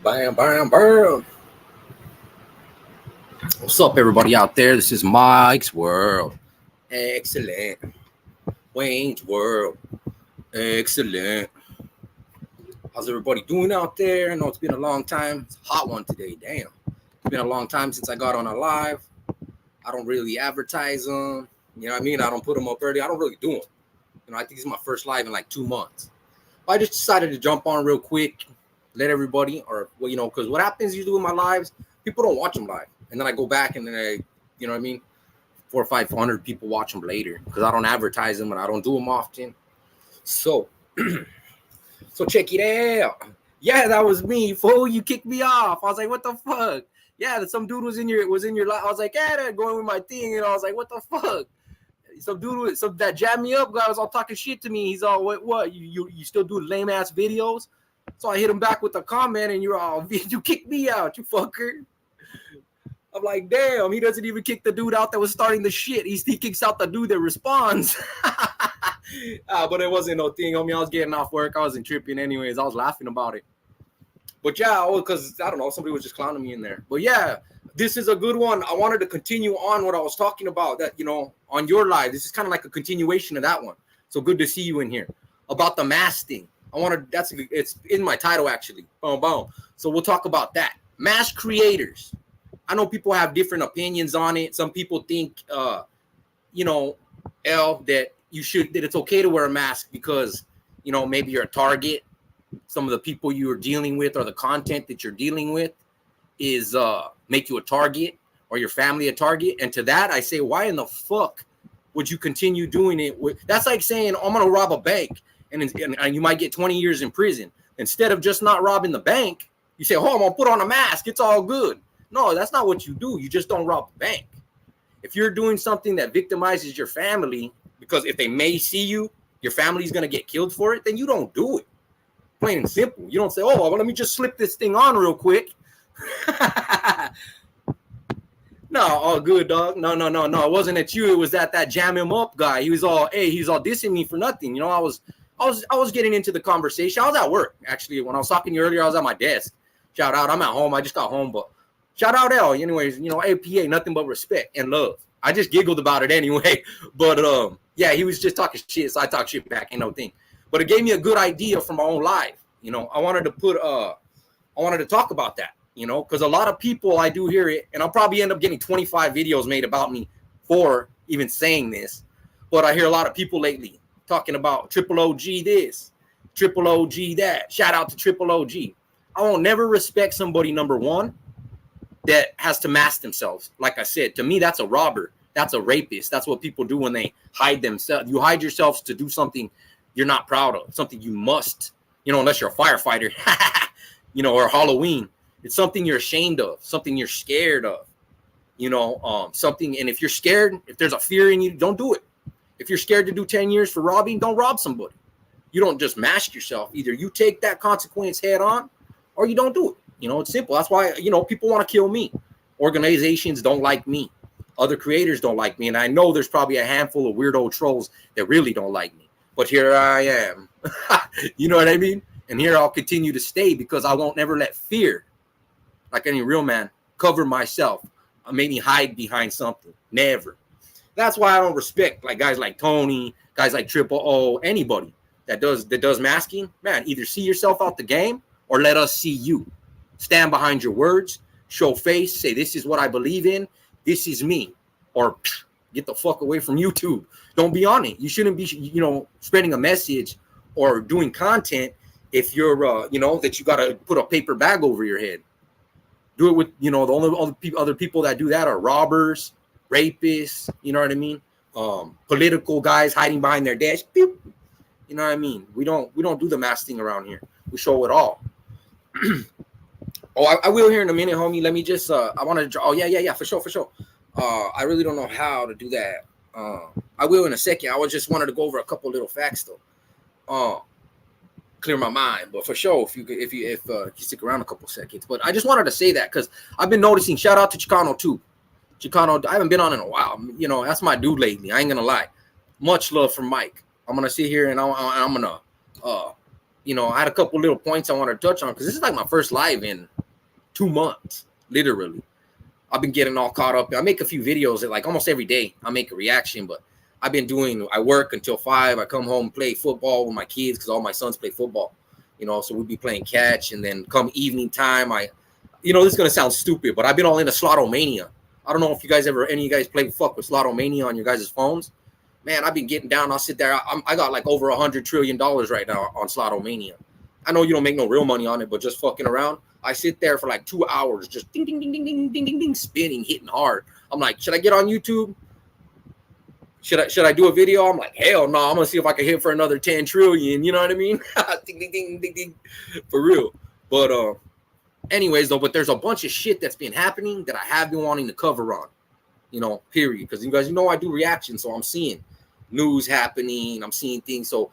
Bam, bam, bam. What's up, everybody out there? This is Mike's World. Excellent. Wayne's World. Excellent. How's everybody doing out there? I know it's been a long time. It's a hot one today. Damn. It's been a long time since I got on a live. I don't really advertise them. You know what I mean? I don't put them up early. I don't really do them. You know, I think this is my first live in like 2 months. But I just decided to jump on real quick, let everybody, because what happens usually with my lives, people don't watch them live. And then I go back and then you know what I mean? 400 or 500 people watch them later because I don't advertise them and I don't do them often. So, so check it out. Yeah, that was me, fool. You kicked me off. I was like, what the fuck? Yeah, some dude was in your life. I was like, yeah, they're going with my thing, and I was like, what the fuck? Some dude that jammed me up guy was all talking shit to me. He's all, what? You still do lame ass videos? So I hit him back with a comment, and you're all, you kicked me out, you fucker. I'm like, damn, he doesn't even kick the dude out that was starting the shit. He kicks out the dude that responds. But it wasn't no thing. I mean, I was getting off work. I wasn't tripping anyways. I was laughing about it. But yeah, because I don't know, somebody was just clowning me in there. But yeah, this is a good one. I wanted to continue on what I was talking about, that, on your live. This is kind of like a continuation of that one. So good to see you in here. About the mask thing. It's in my title, actually. Boom, boom. So we'll talk about that. Mask creators. I know people have different opinions on it. Some people think, that it's okay to wear a mask because, maybe you're a target. Some of the people you are dealing with or the content that you're dealing with is make you a target or your family a target. And to that, I say, why in the fuck would you continue doing it? That's like saying, I'm going to rob a bank and you might get 20 years in prison. Instead of just not robbing the bank, you say, oh, I'm going to put on a mask. It's all good. No, that's not what you do. You just don't rob the bank. If you're doing something that victimizes your family, because if they may see you, your family's going to get killed for it, then you don't do it. Plain and simple. You don't say, oh, well, let me just slip this thing on real quick. No, all good, dog. No. It wasn't at you. It was that jam him up guy. He's all dissing me for nothing. I was getting into the conversation. I was at work, actually. When I was talking to you earlier, I was at my desk. Shout out. I'm at home. I just got home, but shout out L. Anyways, APA, nothing but respect and love. I just giggled about it anyway. But yeah, he was just talking shit, so I talk shit back, ain't no thing. But it gave me a good idea for my own life. I wanted to talk about that, because a lot of people, I do hear it, and I'll probably end up getting 25 videos made about me for even saying this. But I hear a lot of people lately talking about Triple OG this, Triple OG that. Shout out to Triple OG. I won't never respect somebody, number one, that has to mask themselves. Like I said, to me, that's a robber. That's a rapist. That's what people do when they hide themselves. You hide yourselves to do something you're not proud of, something you must, unless you're a firefighter, or Halloween. It's something you're ashamed of, something you're scared of, something. And if you're scared, if there's a fear in you, don't do it. If you're scared to do 10 years for robbing, don't rob somebody. You don't just mask yourself. Either you take that consequence head on or you don't do it. It's simple. That's why, people want to kill me. Organizations don't like me. Other creators don't like me. And I know there's probably a handful of weirdo trolls that really don't like me. But here I am. You know what I mean? And here I'll continue to stay because I won't never let fear, like any real man, cover myself or make me hide behind something. Never. That's why I don't respect like guys like Tony, guys like Triple O, anybody that does masking. Man, either see yourself out the game or let us see you. Stand behind your words, show face, say this is what I believe in, this is me, or get the fuck away from YouTube. Don't be on it. You shouldn't be, spreading a message or doing content if you're, that you got to put a paper bag over your head. Do it with, the only other people that do that are robbers, rapists, you know what I mean? Political guys hiding behind their desk. You know what I mean? We don't do the mask thing around here. We show it all. Oh, I will here in a minute, homie. Let me just, I want to, yeah, for sure. I really don't know how to do that. I will in a second. I just wanted to go over a couple little facts though. Clear my mind, but for sure, if you stick around a couple seconds. But I just wanted to say that because I've been noticing. Shout out to Chicano too. Chicano, I haven't been on in a while. That's my dude lately. I ain't gonna lie. Much love from Mike. I'm gonna sit here and I'm gonna I had a couple little points I want to touch on because this is like my first live in 2 months, literally. I've been getting all caught up. I make a few videos that like almost every day I make a reaction, but I work until 5. I come home, play football with my kids because all my sons play football, so we'd be playing catch. And then come evening time, this is going to sound stupid, but I've been all into Slotomania. I don't know if any of you guys play fuck with Slotomania on your guys' phones. Man, I've been getting down. I'll sit there. I got like over $100 trillion right now on Slotomania. I know you don't make no real money on it, but just fucking around. I sit there for like 2 hours, just ding, ding, ding, ding, ding, ding, ding, ding, spinning, hitting hard. I'm like, should I get on YouTube? Should I do a video? I'm like, hell no. I'm gonna see if I can hit for another 10 trillion. You know what I mean? Ding, ding, ding, ding, ding, for real. But anyways, though, but there's a bunch of shit that's been happening that I have been wanting to cover on. Period. Because you guys, I do reactions, so I'm seeing news happening. I'm seeing things. So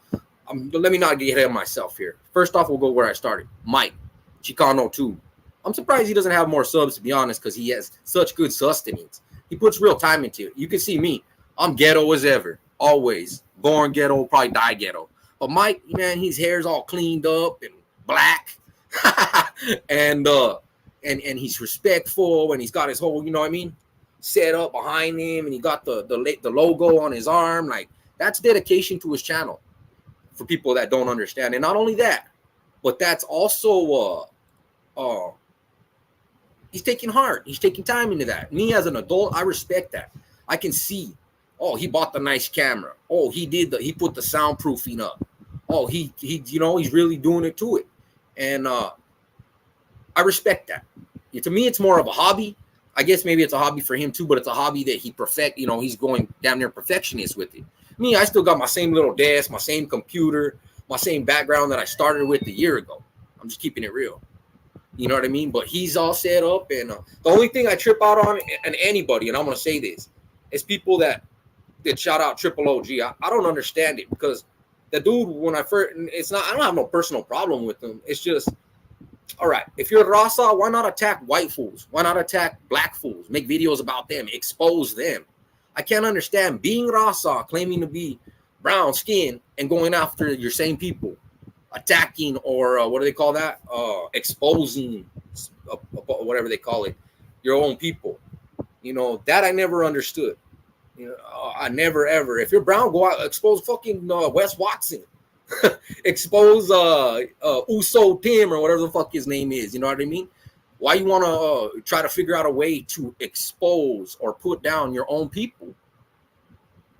let me not get ahead of myself here. First off, we'll go where I started. Mike Chicano 2. I'm surprised he doesn't have more subs, to be honest, because he has such good sustenance. He puts real time into it. You can see me. I'm ghetto as ever. Always. Born ghetto, probably die ghetto. But Mike, man, his hair's all cleaned up and black. and he's respectful, and he's got his whole, set up behind him, and he got the logo on his arm. Like, that's dedication to his channel for people that don't understand. And not only that, but that's also he's taking heart. He's taking time into that. Me as an adult, I respect that. I can see, he bought the nice camera. He put the soundproofing up. He's really doing it to it. And I respect that. To me, it's more of a hobby. I guess maybe it's a hobby for him too, but it's a hobby that he's going damn near perfectionist with it. Me, I still got my same little desk, my same computer, my same background that I started with a year ago. I'm just keeping it real. You know what I mean? But he's all set up. And the only thing I trip out on, and anybody, and I'm going to say this, is people that shout out Triple OG. I don't understand it, because the dude, I don't have no personal problem with him. It's just, all right, if you're Raza, why not attack white fools? Why not attack black fools? Make videos about them, expose them. I can't understand being Raza, claiming to be brown skin, and going after your same people, attacking, or what do they call that? Exposing, whatever they call it, your own people. That I never understood. I never ever. If you're brown, go out, expose fucking Wes Watson. Expose Uso Tim, or whatever the fuck his name is. You know what I mean? Why you want to try to figure out a way to expose or put down your own people?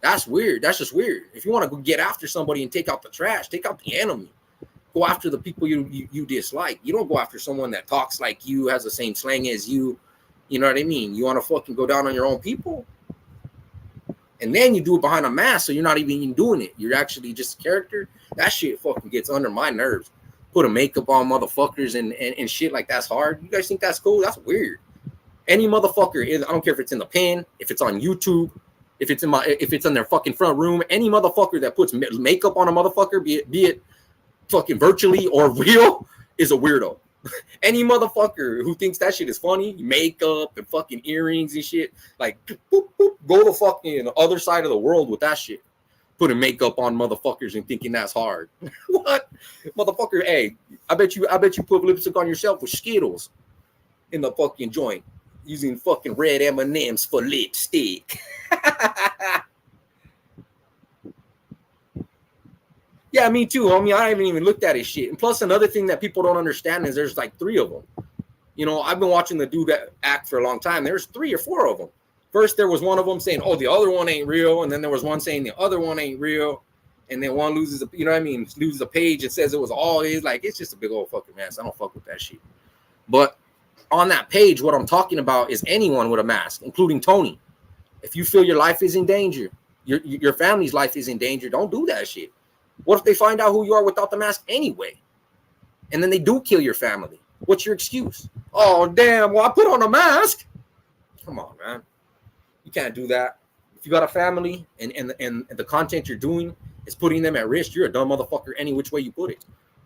That's weird. That's just weird. If you want to go get after somebody and take out the trash, take out the enemy. Go after the people you dislike. You don't go after someone that talks like you, has the same slang as you. You know what I mean? You want to fucking go down on your own people? And then you do it behind a mask, so you're not even doing it. You're actually just a character. That shit fucking gets under my nerves. Putting makeup on motherfuckers and shit like that's hard. You guys think that's cool? That's weird. Any motherfucker, I don't care if it's in the pen, if it's on YouTube, if it's in their fucking front room, any motherfucker that puts makeup on a motherfucker, be it fucking virtually or real, is a weirdo. Any motherfucker who thinks that shit is funny, makeup and fucking earrings and shit, like, boop, boop, go the fucking other side of the world with that shit. Putting makeup on motherfuckers and thinking that's hard. What? Motherfucker, hey, I bet you put lipstick on yourself with Skittles in the fucking joint, using fucking red M&Ms for lipstick. Yeah, me too, homie. I haven't even looked at his shit. And plus, another thing that people don't understand is there's like 3 of them. I've been watching the dude act for a long time. There's 3 or 4 of them. First, there was one of them saying, the other one ain't real. And then there was one saying the other one ain't real. And then one loses, loses a page and says it was all his. Like, it's just a big old fucking mess. I don't fuck with that shit. But on that page, what I'm talking about is anyone with a mask, including Tony. If you feel your life is in danger, your family's life is in danger, don't do that shit. What if they find out who you are without the mask anyway? And then they do kill your family. What's your excuse? Oh, damn, well, I put on a mask. Come on, man. You can't do that. If you got a family and the content you're doing is putting them at risk, you're a dumb motherfucker any which way you put it.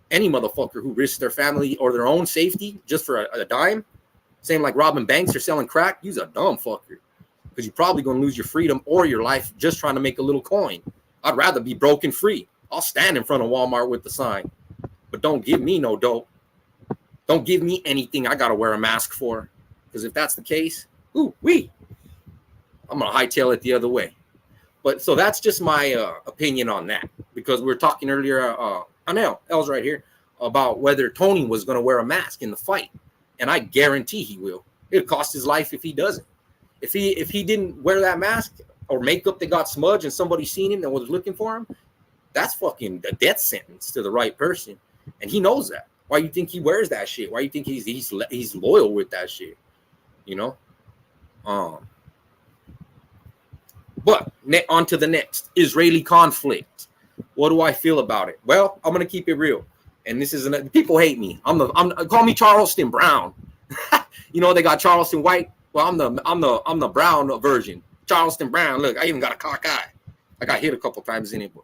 Any motherfucker who risks their family or their own safety just for a dime, same like robbing banks or selling crack, you's a dumb fucker. Because you're probably going to lose your freedom or your life just trying to make a little coin. I'd rather be broke and free. I'll stand in front of Walmart with the sign. But but don't give me no dope. Don't give me anything I gotta wear a mask for. Because if that's the case, I'm gonna hightail it the other way. But so that's just my opinion on that. Because we were talking earlier, I know L's right here, about whether Tony was gonna wear a mask in the fight, and I guarantee he will. It'll cost his life if he doesn't. If he didn't wear that mask or makeup that got smudged and somebody seen him that was looking for him, that's fucking a death sentence to the right person, and he knows that. Why you think he wears that shit? Why you think he's loyal with that shit? You know. But on to the next Israeli conflict. What do I feel about it? Well, I'm gonna keep it real, and this is people hate me. I'm call me Charleston Brown. You know they got Charleston White. Well, I'm the brown version. Charleston Brown. Look, I even got a cockeye. I got hit a couple times in it, but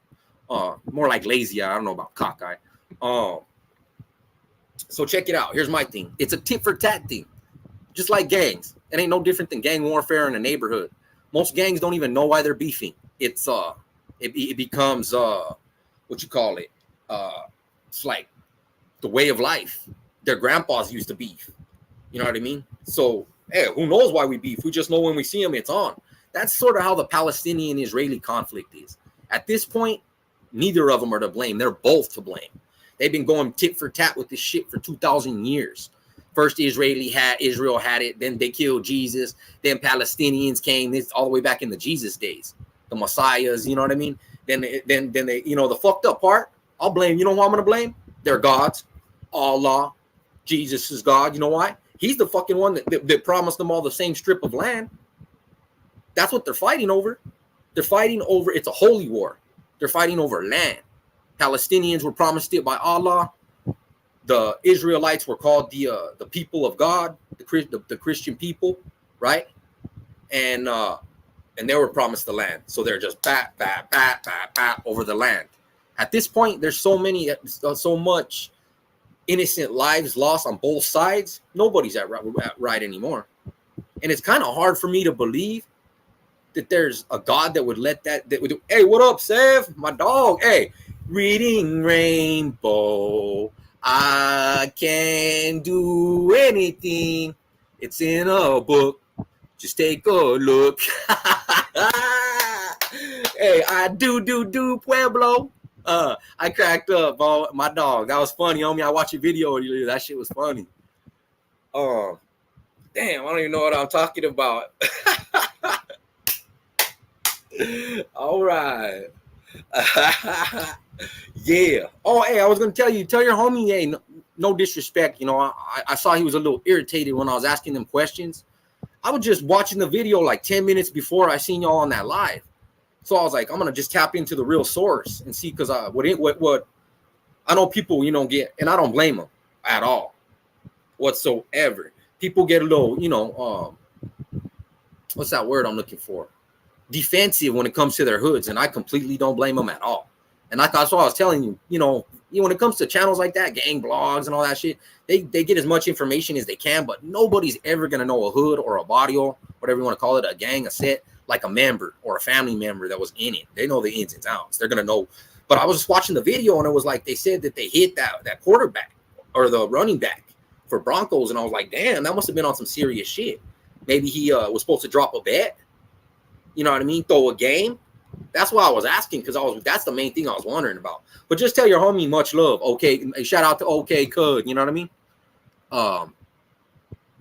more like lazy eye. I don't know about cockeye. So check it out. Here's my thing. It's a tit for tat thing, just like gangs. It ain't no different than gang warfare in a neighborhood. Most gangs don't even know why they're beefing. It's it becomes what you call it. It's like the way of life. Their grandpas used to beef. You know what I mean? So hey, who knows why we beef? We just know when we see them, it's on. That's sort of how the Palestinian-Israeli conflict is. At this point, neither of them are to blame. They're both to blame. They've been going tit for tat with this shit for 2,000 years. First, Israel had it. Then they killed Jesus. Then Palestinians came. This all the way back in the Jesus days, the Messiahs. You know what I mean? Then they, the fucked up part. I'll blame. You know who I'm gonna blame? Their gods. Allah, Jesus is God. You know why? He's the fucking one that promised them all the same strip of land. That's what they're fighting over. They're fighting over. It's a holy war. They're fighting over land. Palestinians were promised it by Allah. The Israelites were called the people of God, the Christian people, right? And they were promised the land. So they're just bat over the land. At this point, there's so much innocent lives lost on both sides. Nobody's at right anymore. And it's kind of hard for me to believe that there's a God that would let that would do. Hey, what up, Sev? My dog. Hey, reading Rainbow. I can do anything. It's in a book. Just take a look. Hey, I do Pueblo. I cracked up, bro. My dog. That was funny, homie. I watched a video earlier. That shit was funny. Damn, I don't even know what I'm talking about. All right. Yeah. Oh, hey, I was gonna tell your homie, hey, no disrespect. You know, I saw he was a little irritated when I was asking him questions. I was just watching the video like 10 minutes before I seen y'all on that live. So I was like, I'm gonna just tap into the real source and see, because what I know people, get, and I don't blame them at all whatsoever. People get a little, what's that word I'm looking for? Defensive when it comes to their hoods, and I completely don't blame them at all. And that's what I was telling you, when it comes to channels like that, gang blogs and all that shit, they get as much information as they can, but nobody's ever gonna know a hood or a barrio, whatever you want to call it, a gang, a set, like a member or a family member that was in it. They know the ins and outs. They're gonna know. But I was just watching the video, and it was like they said that they hit that quarterback or the running back for Broncos, and I was like, damn, that must have been on some serious shit. Maybe he was supposed to drop a bet. You know what I mean? Throw a game. That's why I was asking, because that's the main thing I was wondering about. But just tell your homie much love. Okay, shout out to OK Cud. You know what I mean?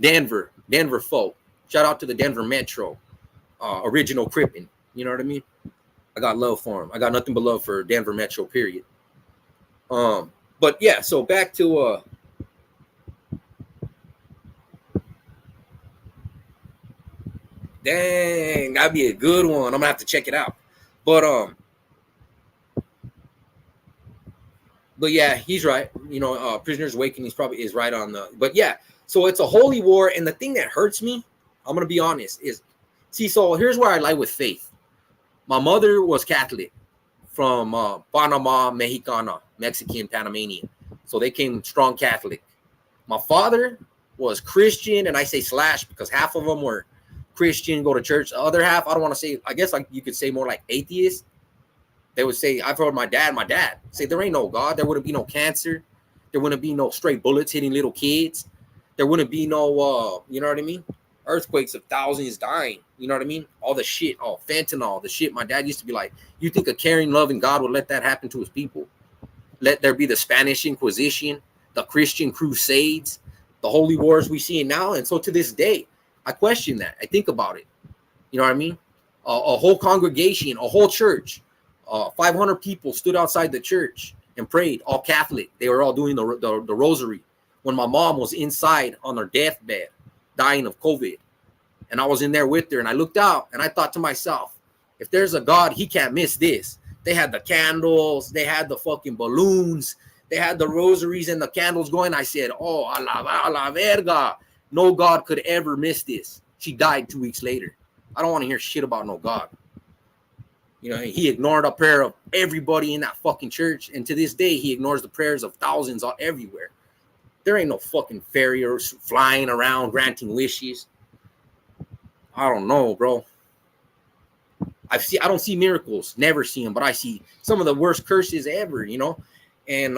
Denver folk. Shout out to the Denver Metro. Original Crippin. You know what I mean? I got love for him. I got nothing but love for Denver Metro. Period. But yeah. So back to dang, that'd be a good one. I'm gonna have to check it out. But yeah, he's right. Prisoners Awakening is right on the. But yeah, so it's a holy war, and the thing that hurts me, I'm gonna be honest, is so here's where I lie with faith. My mother was Catholic from Panama, Mexicana, Mexican, Panamanian, so they came strong Catholic. My father was Christian, and I say slash because half of them were Christian, go to church. The other half, I don't want to say, I guess like you could say more like atheist. They would say, I've heard my dad say there ain't no God, there wouldn't be no cancer, There wouldn't be no stray bullets hitting little kids. There wouldn't be no, you know what I mean? Earthquakes of thousands dying. You know what I mean? All the shit, fentanyl, the shit. My dad used to be like, you think a caring, loving God would let that happen to his people? Let there be the Spanish Inquisition, the Christian Crusades, the holy wars we see now. And so to this day, I question that. I think about it. You know what I mean? A whole congregation, a whole church, 500 people stood outside the church and prayed, all Catholic. They were all doing the rosary when my mom was inside on her deathbed, dying of COVID. And I was in there with her, and I looked out, and I thought to myself, if there's a God, he can't miss this. They had the candles, they had the fucking balloons, they had the rosaries and the candles going. I said, oh, a la verga. No God could ever miss this. She died 2 weeks later. I don't want to hear shit about no God. You know, he ignored a prayer of everybody in that fucking church. And to this day, he ignores the prayers of thousands everywhere. There ain't no fucking fairies flying around granting wishes. I don't know, bro. I don't see miracles, never see them, but I see some of the worst curses ever, you know. And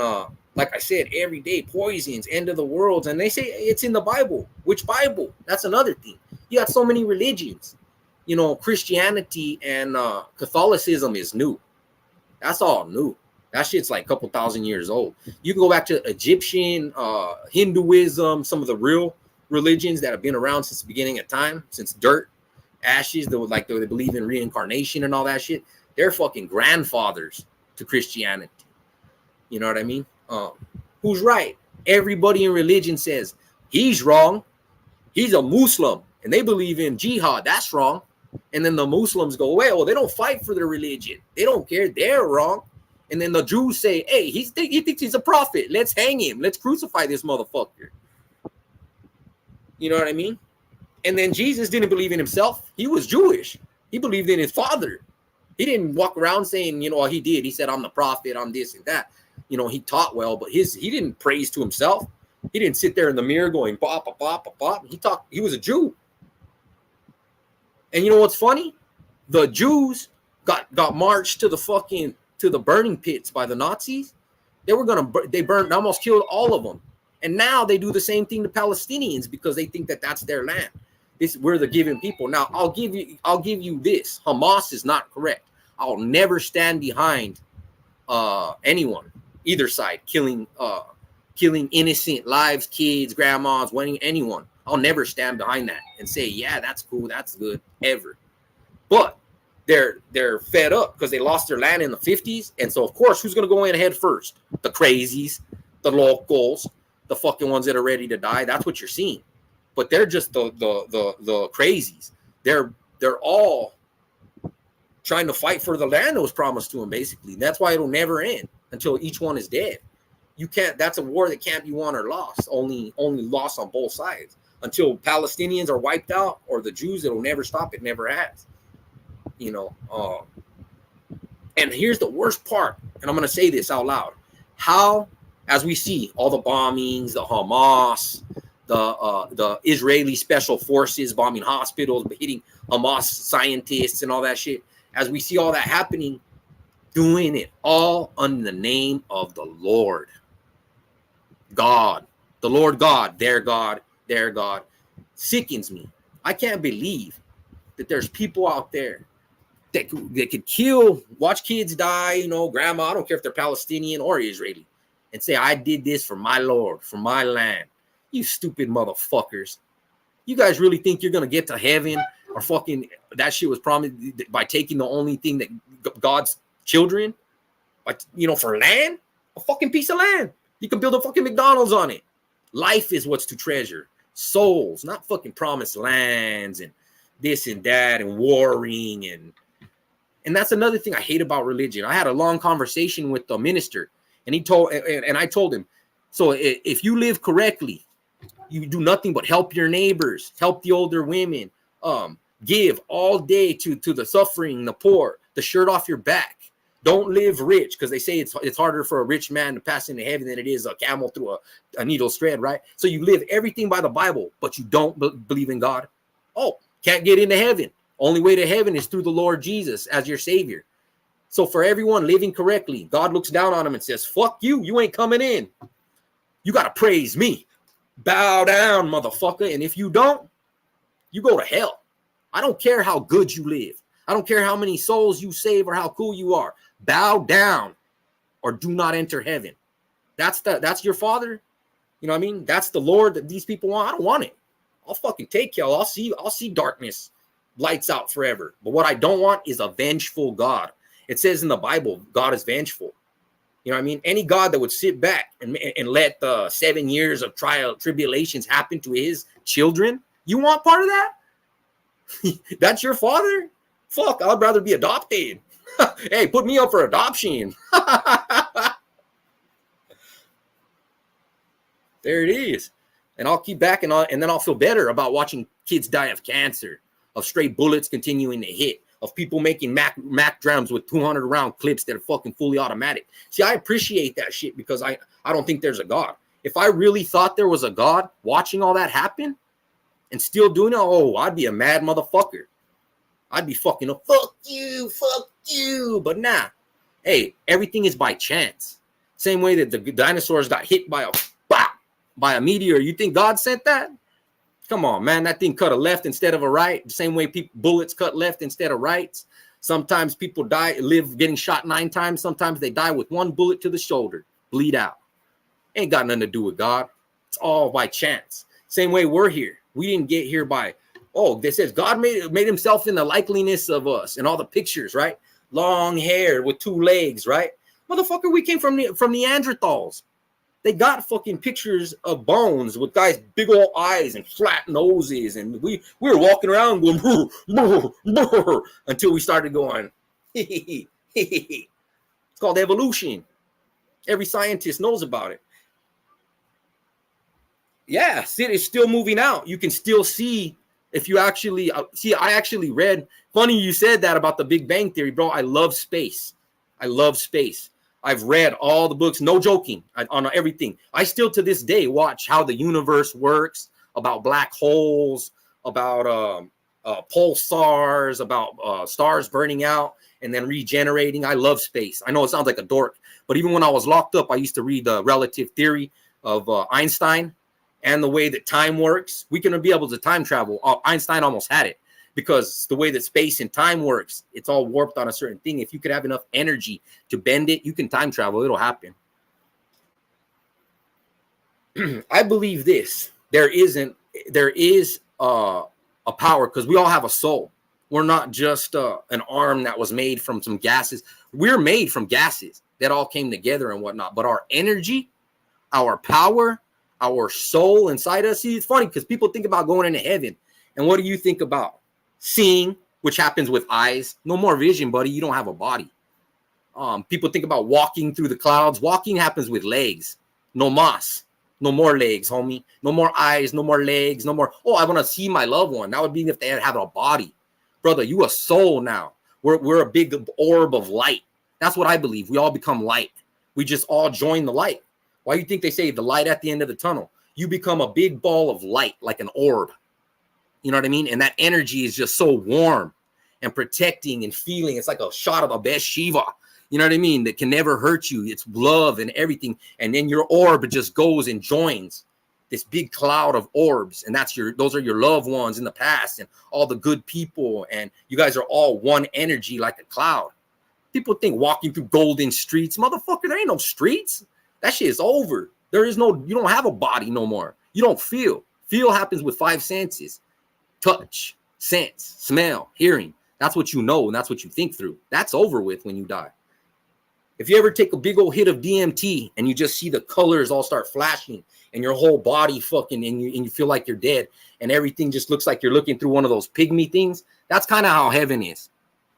like I said, every day, poisons, end of the world. And they say it's in the Bible. Which Bible? That's another thing. You got so many religions. You know, Christianity and Catholicism is new. That's all new. That shit's like a couple thousand years old. You can go back to Egyptian, Hinduism, some of the real religions that have been around since the beginning of time, since dirt, ashes, they believe in reincarnation and all that shit. They're fucking grandfathers to Christianity. You know what I mean? Who's right? Everybody in religion says he's wrong. He's a Muslim, and they believe in jihad. That's wrong. And then the Muslims go, well, they don't fight for their religion. They don't care. They're wrong. And then the Jews say, hey, he thinks he's a prophet. Let's hang him. Let's crucify this motherfucker. You know what I mean? And then Jesus didn't believe in himself. He was Jewish. He believed in his father. He didn't walk around saying, you know, he did. He said, I'm the prophet. I'm this and that. You know, he taught well, but he didn't praise to himself. He didn't sit there in the mirror going, pop, pop, pop, pop. He was a Jew. And you know what's funny? The Jews got marched to the burning pits by the Nazis. They almost killed all of them. And now they do the same thing to Palestinians because they think that that's their land. We're the given people. Now I'll give you this. Hamas is not correct. I'll never stand behind anyone, either side, killing innocent lives, kids, grandmas, wedding, anyone. I'll never stand behind that and say, yeah, that's cool, that's good, ever. But they're fed up because they lost their land in the 50s. And so, of course, who's going to go in head first? The crazies, the locals, the fucking ones that are ready to die. That's what you're seeing. But they're just the crazies. They're all trying to fight for the land that was promised to them, basically. That's why it'll never end until each one is dead. You can't. That's a war that can't be won or lost. Only lost on both sides. Until Palestinians are wiped out or the Jews, it'll never stop. It never has. You know. And here's the worst part, and I'm going to say this out loud. How, as we see all the bombings, the Hamas, the Israeli special forces bombing hospitals, hitting Hamas scientists and all that shit, as we see all that happening, doing it all under the name of the Lord. God, the Lord God, their God, sickens me. I can't believe that there's people out there that could kill, watch kids die, you know, grandma, I don't care if they're Palestinian or Israeli, and say, I did this for my Lord, for my land. You stupid motherfuckers. You guys really think you're going to get to heaven or fucking that shit was promised by taking the only thing that God's children, like, you know, for land? A fucking piece of land. You can build a fucking McDonald's on it. Life is what's to treasure. Souls, not fucking promised lands and this and that and warring. And that's another thing I hate about religion. I had a long conversation with the minister, and I told him, so if you live correctly, you do nothing but help your neighbors, help the older women, give all day to the suffering, the poor, the shirt off your back. Don't live rich, because they say it's harder for a rich man to pass into heaven than it is a camel through a needle's thread, right? So you live everything by the Bible, but you don't believe in God. Oh, can't get into heaven. Only way to heaven is through the Lord Jesus as your Savior. So for everyone living correctly, God looks down on them and says, fuck you, you ain't coming in. You got to praise me. Bow down, motherfucker. And if you don't, you go to hell. I don't care how good you live. I don't care how many souls you save or how cool you are. Bow down or do not enter heaven. That's your father. You know what I mean? That's the Lord that these people want. I don't want it. I'll fucking take y'all. I'll see darkness, lights out forever. But what I don't want is a vengeful God. It says in the Bible, God is vengeful. You know what I mean? Any God that would sit back and let the 7 years of tribulations happen to his children, you want part of that? That's your father? Fuck, I'd rather be adopted. Hey, put me up for adoption. There it is. And I'll keep back and then I'll feel better about watching kids die of cancer, of stray bullets continuing to hit, of people making Mac drums with 200 round clips that are fucking fully automatic. See, I appreciate that shit because I don't think there's a God. If I really thought there was a God watching all that happen and still doing it, oh, I'd be a mad motherfucker. I'd be fucking fuck you. But nah, hey, everything is by chance. Same way that the dinosaurs got hit by a meteor. You think God sent that? Come on, man. That thing cut a left instead of a right. The same way bullets cut left instead of rights. Sometimes people live getting shot 9 times. Sometimes they die with 1 bullet to the shoulder, bleed out. Ain't got nothing to do with God. It's all by chance. Same way we're here. We didn't get here by, this says God made himself in the likeliness of us and all the pictures, right? Long hair with 2 legs, right? Motherfucker, we came from Neanderthals. They got fucking pictures of bones with guys' big old eyes and flat noses. And we were walking around going, brr, brr, brr, until we started going, it's called evolution. Every scientist knows about it. Yeah, it's still moving out. You can still see if you actually I actually read. Funny you said that about the Big Bang Theory, bro. I love space. I've read all the books, no joking, on everything. I still to this day watch how the universe works, about black holes, about pulsars, about stars burning out and then regenerating. I love space. I know it sounds like a dork, but even when I was locked up, I used to read the relative theory of Einstein and the way that time works. We can be able to time travel. Einstein almost had it. Because the way that space and time works, it's all warped on a certain thing. If you could have enough energy to bend it, you can time travel. It'll happen. I believe this. There is a power because we all have a soul. We're not just an arm that was made from some gases. We're made from gases that all came together and whatnot. But our energy, our power, our soul inside us. See, it's funny because people think about going into heaven. And what do you think about? Seeing, which happens with eyes. No more vision, buddy. You don't have a body. People think about walking through the clouds. Walking happens with legs. No más. No more legs, homie. No more eyes. No more legs. No more. Oh, I want to see my loved one. That would be if they have a body. Brother, you a soul now. We're a big orb of light. That's what I believe. We all become light. We just all join the light. Why do you think they say the light at the end of the tunnel? You become a big ball of light, like an orb. You know what I mean? And that energy is just so warm and protecting and feeling. It's like a shot of a best Shiva. You know what I mean? That can never hurt you. It's love and everything. And then your orb just goes and joins this big cloud of orbs. And those are your loved ones in the past and all the good people. And you guys are all one energy like a cloud. People think walking through golden streets. Motherfucker, there ain't no streets. That shit is over. You don't have a body no more. You don't feel. Feel happens with 5 senses. Touch, sense, smell, hearing. That's what you know, and that's what you think through. That's over with when you die. If you ever take a big old hit of DMT and you just see the colors all start flashing and your whole body fucking and you feel like you're dead and everything just looks like you're looking through one of those pygmy things, that's kind of how heaven is.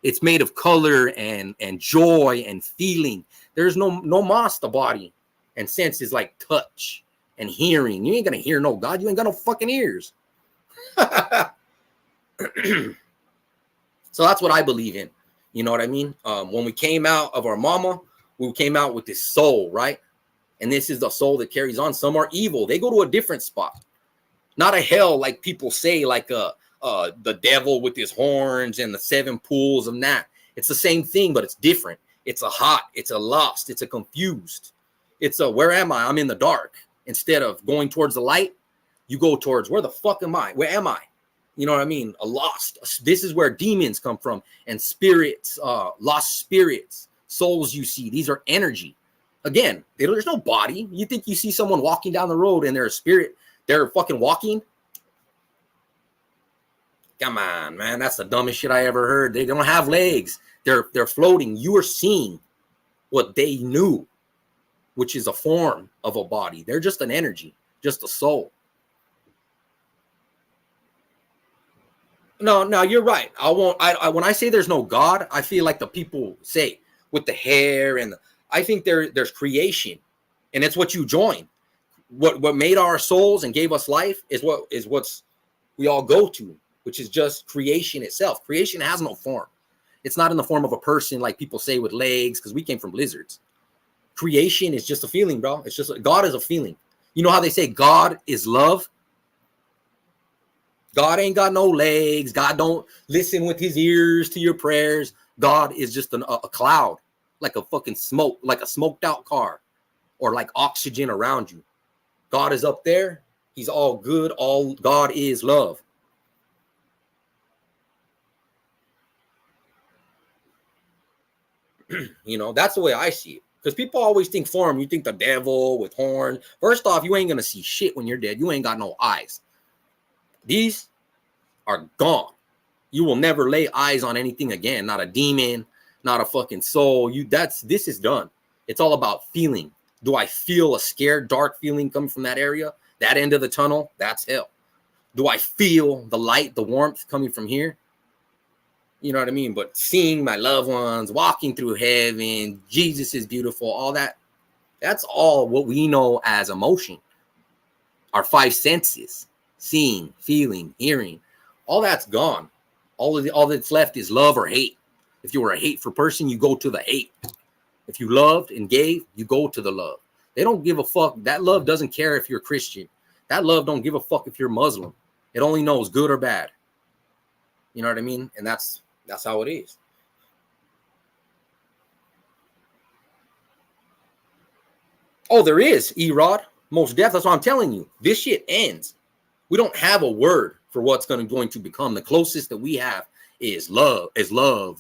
It's made of color and joy and feeling. There's no mas the body, and sense is like touch and hearing. You ain't gonna hear no God. You ain't got no fucking ears. So that's what I believe in. You know what I mean? When we came out of our mama, we came out with this soul, right? And this is the soul that carries on. Some are evil. They go to a different spot. Not a hell like people say, like the devil with his horns and the 7 pools and that. It's the same thing, but it's different. It's a hot, it's a lost, it's a confused. It's a, where am I? I'm in the dark. Instead of going towards the light, you go towards, where the fuck am I? Where am I? You know what I mean? A lost. This is where demons come from, and spirits, lost spirits, souls you see. These are energy. Again, there's no body. You think you see someone walking down the road and they're a spirit, they're fucking walking? Come on, man. That's the dumbest shit I ever heard. They don't have legs. They're floating. You are seeing what they knew, which is a form of a body. They're just an energy, just a soul. No, you're right. When I say there's no God, I feel like the people say with the hair and I think there's creation, and it's what you join. What made our souls and gave us life is what's we all go to, which is just creation itself. Creation has no form. It's not in the form of a person like people say with legs, because we came from lizards. Creation is just a feeling, bro. It's just God is a feeling. You know how they say God is love? God ain't got no legs. God don't listen with his ears to your prayers. God is just a cloud, like a fucking smoke, like a smoked out car, or like oxygen around you. God is up there. He's all good. All God is love. You know, that's the way I see it. Because people always think form. You think the devil with horns. First off, you ain't going to see shit when you're dead. You ain't got no eyes. These are gone. You will never lay eyes on anything again. Not a demon, not a fucking soul. This is done. It's all about feeling. Do I feel a scared, dark feeling coming from that area? That end of the tunnel? That's hell. Do I feel the light, the warmth coming from here? You know what I mean? But seeing my loved ones, walking through heaven, Jesus is beautiful, all that, that's all what we know as emotion. Our five senses, seeing, feeling, hearing, all that's gone. All that's left is love or hate. If you were a hateful person, you go to the hate. If you loved and gave, you go to the love. They don't give a fuck. That love doesn't care if you're Christian. That love don't give a fuck if you're Muslim. It only knows good or bad. You know what I mean? And that's how it is. Oh, there is, E-Rod. Most death. That's what I'm telling you. This shit ends. We don't have a word for what's going to become. The closest that we have is love,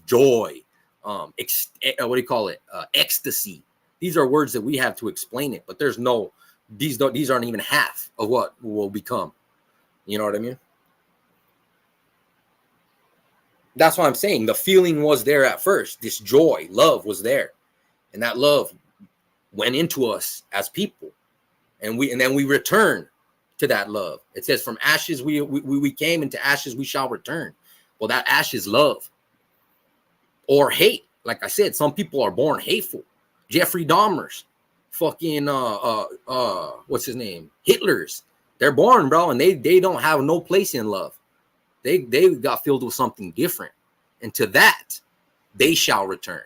joy, what do you call it? Ecstasy. These are words that we have to explain it, but these aren't even half of what will become. You know what I mean? That's what I'm saying. The feeling was there at first. This joy, love was there. And that love went into us as people. And then we return to that love. It says from ashes we came, into ashes we shall return. Well, that ash is love or hate. Like I said, some people are born hateful. Jeffrey Dahmer's, fucking what's his name? Hitler's. They're born, bro, and they don't have no place in love. They got filled with something different. And to that, they shall return.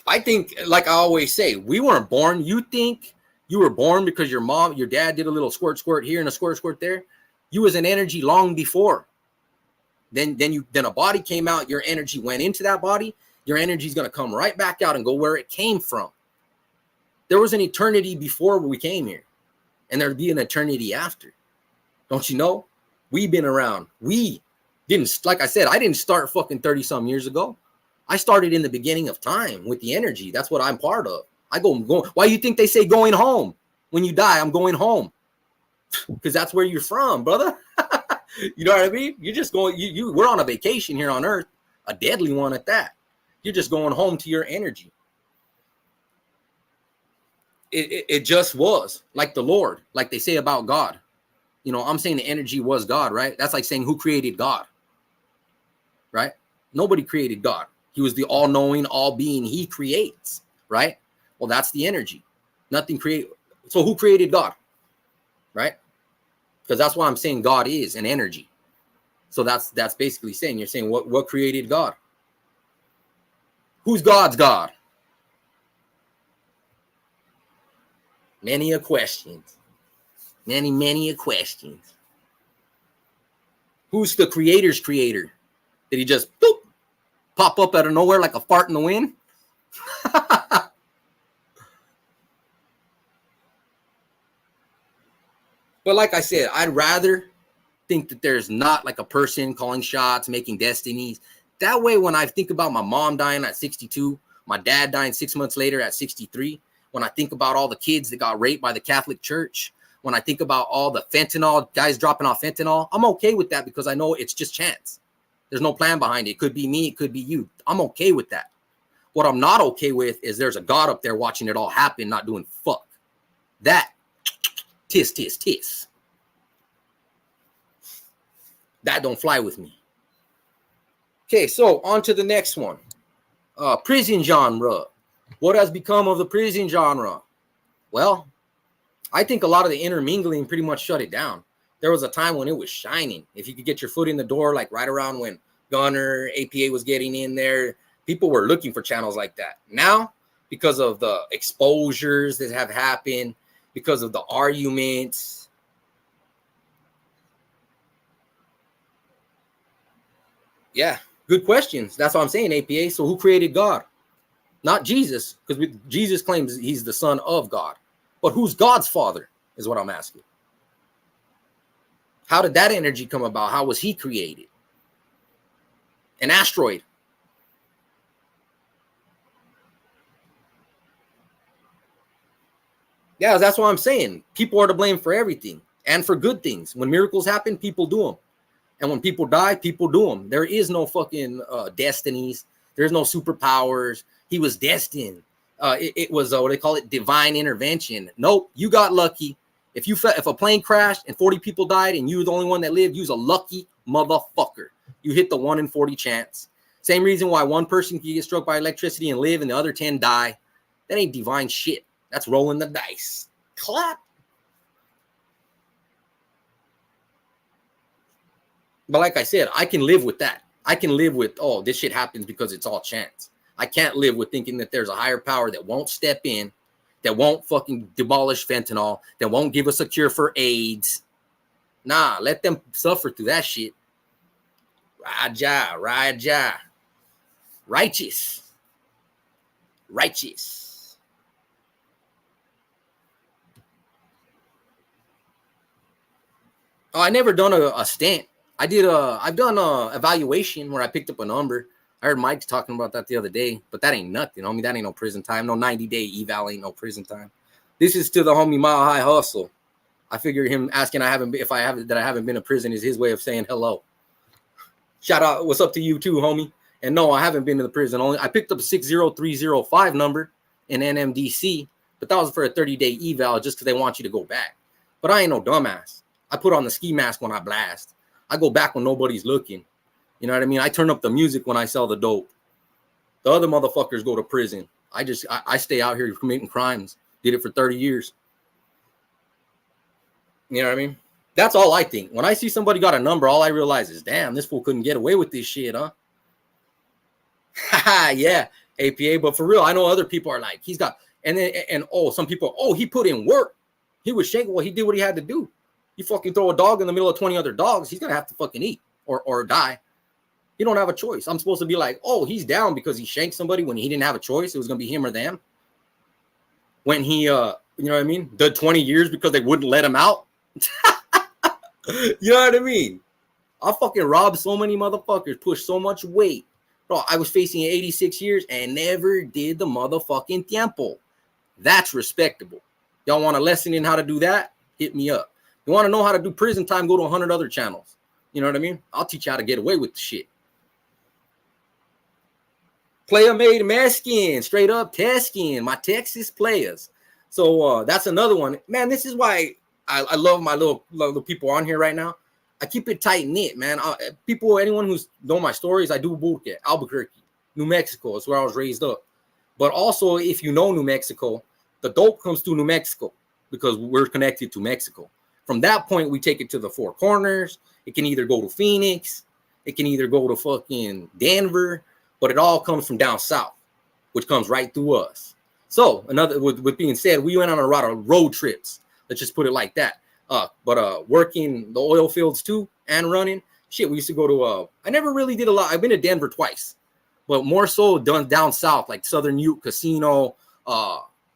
I think, like I always say, we weren't born. You think you were born because your dad did a little squirt here and a squirt there? You was an energy long before. Then a body came out, your energy went into that body, your energy is going to come right back out and go where it came from. There was an eternity before we came here. And there'd be an eternity after. Don't you know? We've been around. We didn't, like I said, I didn't start fucking 30 some years ago. I started in the beginning of time with the energy. That's what I'm part of. I go. Why do you think they say going home? When you die, I'm going home. Because that's where you're from, brother. You know what I mean? You're just going, we're on a vacation here on earth, a deadly one at that. You're just going home to your energy. It just was like the Lord, like they say about God. You know, I'm saying the energy was God, right? That's like saying who created God, right? Nobody created God. He was the all-knowing, all-being. He creates, right? Well, that's the energy. Nothing created. So who created God, right? Because that's why I'm saying God is an energy. So that's basically saying, you're saying what created God? Who's God's God? Many a questions. Many a questions. Who's the creator's creator? Did he just boop, pop up out of nowhere like a fart in the wind? But like I said, I'd rather think that there's not like a person calling shots, making destinies. That way, when I think about my mom dying at 62, my dad dying 6 months later at 63, when I think about all the kids that got raped by the Catholic Church, when I think about all the fentanyl, guys dropping off fentanyl, I'm okay with that because I know it's just chance. There's no plan behind it. It could be me. It could be you. I'm okay with that. What I'm not okay with is there's a God up there watching it all happen, not doing fuck. That, tis, tis, tis. That don't fly with me. Okay, so on to the next one. Prison genre. What has become of the prison genre? Well, I think a lot of the intermingling pretty much shut it down. There was a time when it was shining. If you could get your foot in the door, like right around when Gunner, APA was getting in there, people were looking for channels like that. Now, because of the exposures that have happened, because of the arguments, yeah, good questions. That's what I'm saying, APA. So who created God? Not Jesus, because Jesus claims he's the son of God. But who's God's father is what I'm asking. How did that energy come about? How was he created? An asteroid. Yeah, that's what I'm saying. People are to blame for everything and for good things. When miracles happen, people do them. And when people die, people do them. There is no fucking destinies. There's no superpowers. He was destined. It was what they call it, divine intervention. Nope, you got lucky. If a plane crashed and 40 people died and you were the only one that lived, you's a lucky motherfucker. You hit the 1 in 40 chance. Same reason why one person can get struck by electricity and live and the other 10 die. That ain't divine shit. That's rolling the dice. Clap. But like I said, I can live with that. I can live with, oh, this shit happens because it's all chance. I can't live with thinking that there's a higher power that won't step in, that won't fucking demolish fentanyl, that won't give us a cure for AIDS. Nah, let them suffer through that shit. Raja, Raja. Righteous. Righteous. Oh, I never done a stint. I've done a evaluation where I picked up a number. I heard Mike talking about that the other day, but that ain't nothing, homie. That ain't no prison time. No 90-day eval ain't no prison time. This is to the homie Mile High Hustle. I figure him asking I haven't been to prison is his way of saying hello. Shout out, what's up to you too, homie? And no, I haven't been to the prison. Only I picked up a 60305 number in NMDC, but that was for a 30-day eval just because they want you to go back. But I ain't no dumbass. I put on the ski mask when I blast. I go back when nobody's looking. You know what I mean? I turn up the music when I sell the dope. The other motherfuckers go to prison. I stay out here committing crimes. Did it for 30 years. You know what I mean? That's all I think. When I see somebody got a number, all I realize is, damn, this fool couldn't get away with this shit, huh? Yeah, APA. But for real, I know other people are like, he's got, some people, he put in work. He was shaking. Well, he did what he had to do. You fucking throw a dog in the middle of 20 other dogs, he's going to have to fucking eat or die. He don't have a choice. I'm supposed to be like, oh, he's down because he shanked somebody when he didn't have a choice. It was going to be him or them. When he, you know what I mean? Did 20 years because they wouldn't let him out. You know what I mean? I fucking robbed so many motherfuckers, pushed so much weight. Bro, I was facing 86 years and never did the motherfucking tiempo. That's respectable. Y'all want a lesson in how to do that? Hit me up. You want to know how to do prison time? Go to 100 other channels. You know what I mean? I'll teach you how to get away with the shit. Player made Meskin, straight up Teskin, my Texas players. So that's another one. Man, this is why I love my little people on here right now. I keep it tight knit, man. Anyone who's know my stories, I do boot at Albuquerque, New Mexico. That's where I was raised up. But also, if you know New Mexico, the dope comes through New Mexico because we're connected to Mexico. From that point, we take it to the Four Corners. It can either go to Phoenix. It can either go to fucking Denver. But it all comes from down south, which comes right through us. So, with being said, we went on a lot of road trips. Let's just put it like that. But working the oil fields too and running, shit, we used to go to, I never really did a lot. I've been to Denver twice, but more so done down south, like Southern Ute Casino,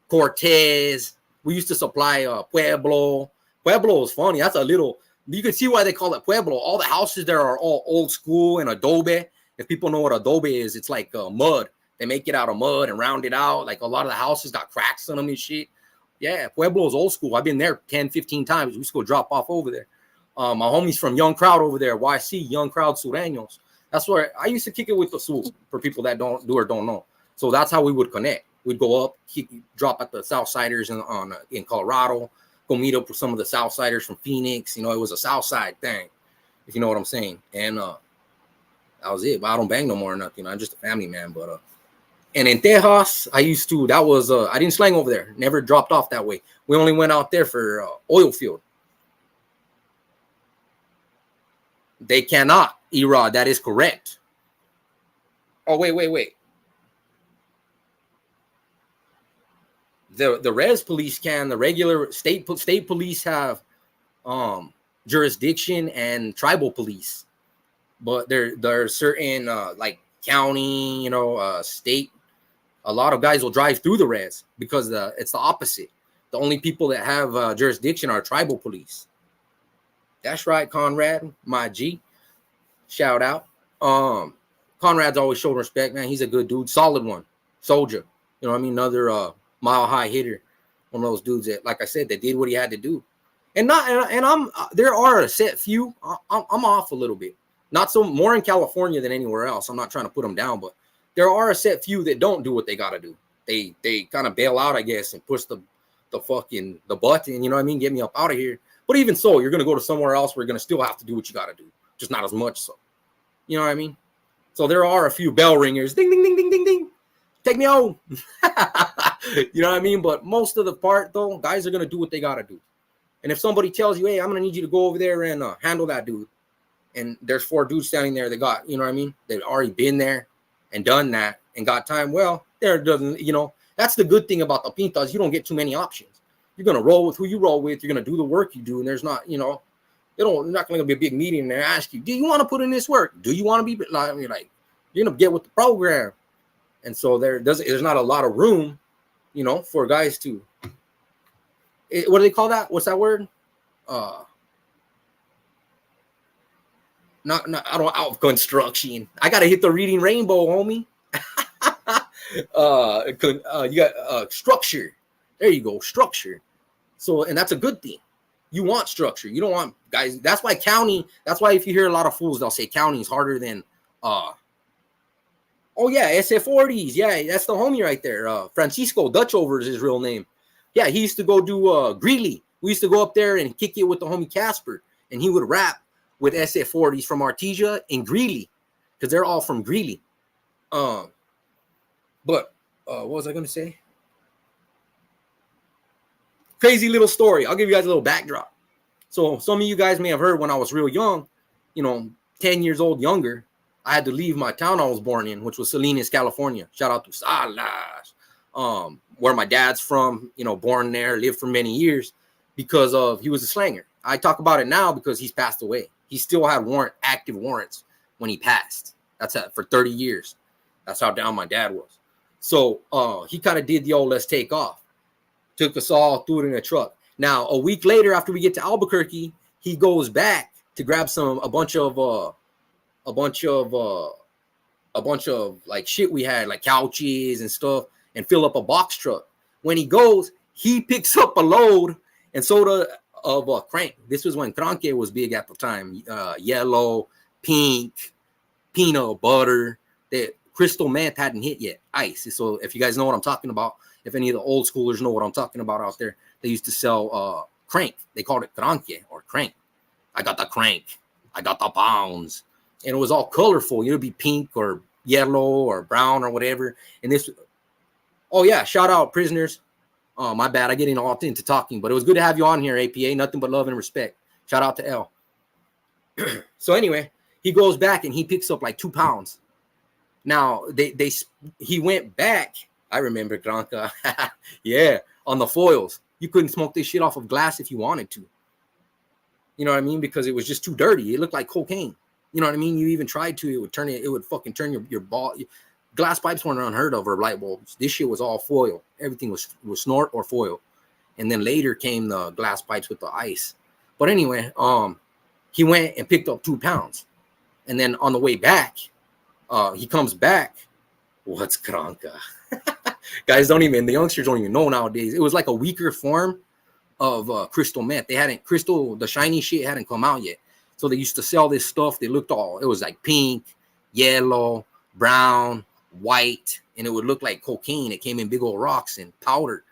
Cortez. We used to supply Pueblo Pueblo is funny. That's a little. You can see why they call it Pueblo. All the houses there are all old school and adobe. If people know what adobe is, it's like mud. They make it out of mud and round it out. Like a lot of the houses got cracks on them and shit. Yeah, Pueblo is old school. I've been there 10, 15 times. We used to go drop off over there. My homies from Young Crowd over there, YC, Young Crowd Sureños. That's where I used to kick it with the Sul, for people that don't do or don't know. So that's how we would connect. We'd go up, drop at the Southsiders in Colorado, go meet up with some of the Southsiders from Phoenix. You know, it was a Southside thing, if you know what I'm saying. And that was it. But I don't bang no more or nothing. I'm just a family man. But and in Tejas, I used to. That was I didn't slang over there. Never dropped off that way. We only went out there for oil field. They cannot, Erod. That is correct. Oh, wait. The res police can. The regular state police have jurisdiction and tribal police, but there are certain like county, you know, state. A lot of guys will drive through the res because it's the opposite. The only people that have jurisdiction are tribal police. That's right, Conrad, my G. Shout out. Conrad's always showed respect, man. He's a good dude, solid one, soldier. You know what I mean? Another mile high hitter, one of those dudes that, like I said, that did what he had to do. And I'm there are a set few. I'm off a little bit, not so more in California than anywhere else. I'm not trying to put them down, but there are a set few that don't do what they got to do. They kind of bail out, I guess, and push the button. You know what I mean? Get me up out of here. But even so, you're going to go to somewhere else where you're going to still have to do what you got to do, just not as much so. You know what I mean? So there are a few bell ringers. Ding, ding, ding, ding, ding, ding. Take me home. You know what I mean? But most of the part, though, guys are going to do what they got to do. And if somebody tells you, hey, I'm going to need you to go over there and handle that dude, and there's 4 dudes standing there that got, you know what I mean? They've already been there and done that and got time. Well, there doesn't, you know, that's the good thing about the Pintas. You don't get too many options. You're going to roll with who you roll with. You're going to do the work you do. And there's not, you know, not going to be a big meeting and they ask you, do you want to put in this work? Do you want to be like, you're going to get with the program. And so there's not a lot of room, you know, for guys to, what do they call that? What's that word? Not out of construction. I got to hit the reading rainbow, homie. You got structure. There you go. Structure. So, and that's a good thing. You want structure. You don't want guys. That's why if you hear a lot of fools, they'll say county is harder than, oh yeah, SF40s. Yeah, that's the homie right there. Francisco Dutchover is his real name. Yeah, he used to go do Greeley. We used to go up there and kick it with the homie Casper, and he would rap with SF40s from Artesia and Greeley, because they're all from Greeley. But what was I going to say? Crazy little story. I'll give you guys a little backdrop. So some of you guys may have heard when I was real young, you know, 10 years old, younger, I had to leave my town I was born in, which was Salinas, California. Shout out to Salas, where my dad's from, you know, born there, lived for many years because he was a slanger. I talk about it now because he's passed away. He still had active warrants when he passed. That's for 30 years. That's how down my dad was. So he kind of did the old let's take off. Took us all, threw it in a truck. Now, a week later, after we get to Albuquerque, he goes back to grab a bunch of like shit we had, like couches and stuff, and fill up a box truck. When he goes, he picks up a load and soda of crank. This was when cranque was big at the time. Yellow, pink, peanut butter. That crystal meth hadn't hit yet. Ice. So if you guys know what I'm talking about, if any of the old schoolers know what I'm talking about out there, they used to sell crank. They called it cranque or crank. I got the crank. I got the pounds. And it was all colorful. It would be pink or yellow or brown or whatever. And this, oh yeah, shout out prisoners. My bad. I get all into talking, but it was good to have you on here, APA. Nothing but love and respect. Shout out to L. So anyway, he goes back and he picks up like 2 pounds. Now he went back. I remember Granca. Yeah, on the foils. You couldn't smoke this shit off of glass if you wanted to. You know what I mean? Because it was just too dirty. It looked like cocaine. You know what I mean? You even tried to, it would fucking turn your ball. Glass pipes weren't unheard of, or light bulbs. This shit was all foil. Everything was snort or foil. and then later came the glass pipes with the ice. But anyway, he went and picked up 2 pounds, and then on the way back, he comes back. What's Kranka? Guys the youngsters don't even know nowadays. It was like a weaker form of crystal meth. The shiny shit hadn't come out yet. So they used to sell this stuff. It was like pink, yellow, brown, white, and it would look like cocaine. It came in big old rocks and powdered,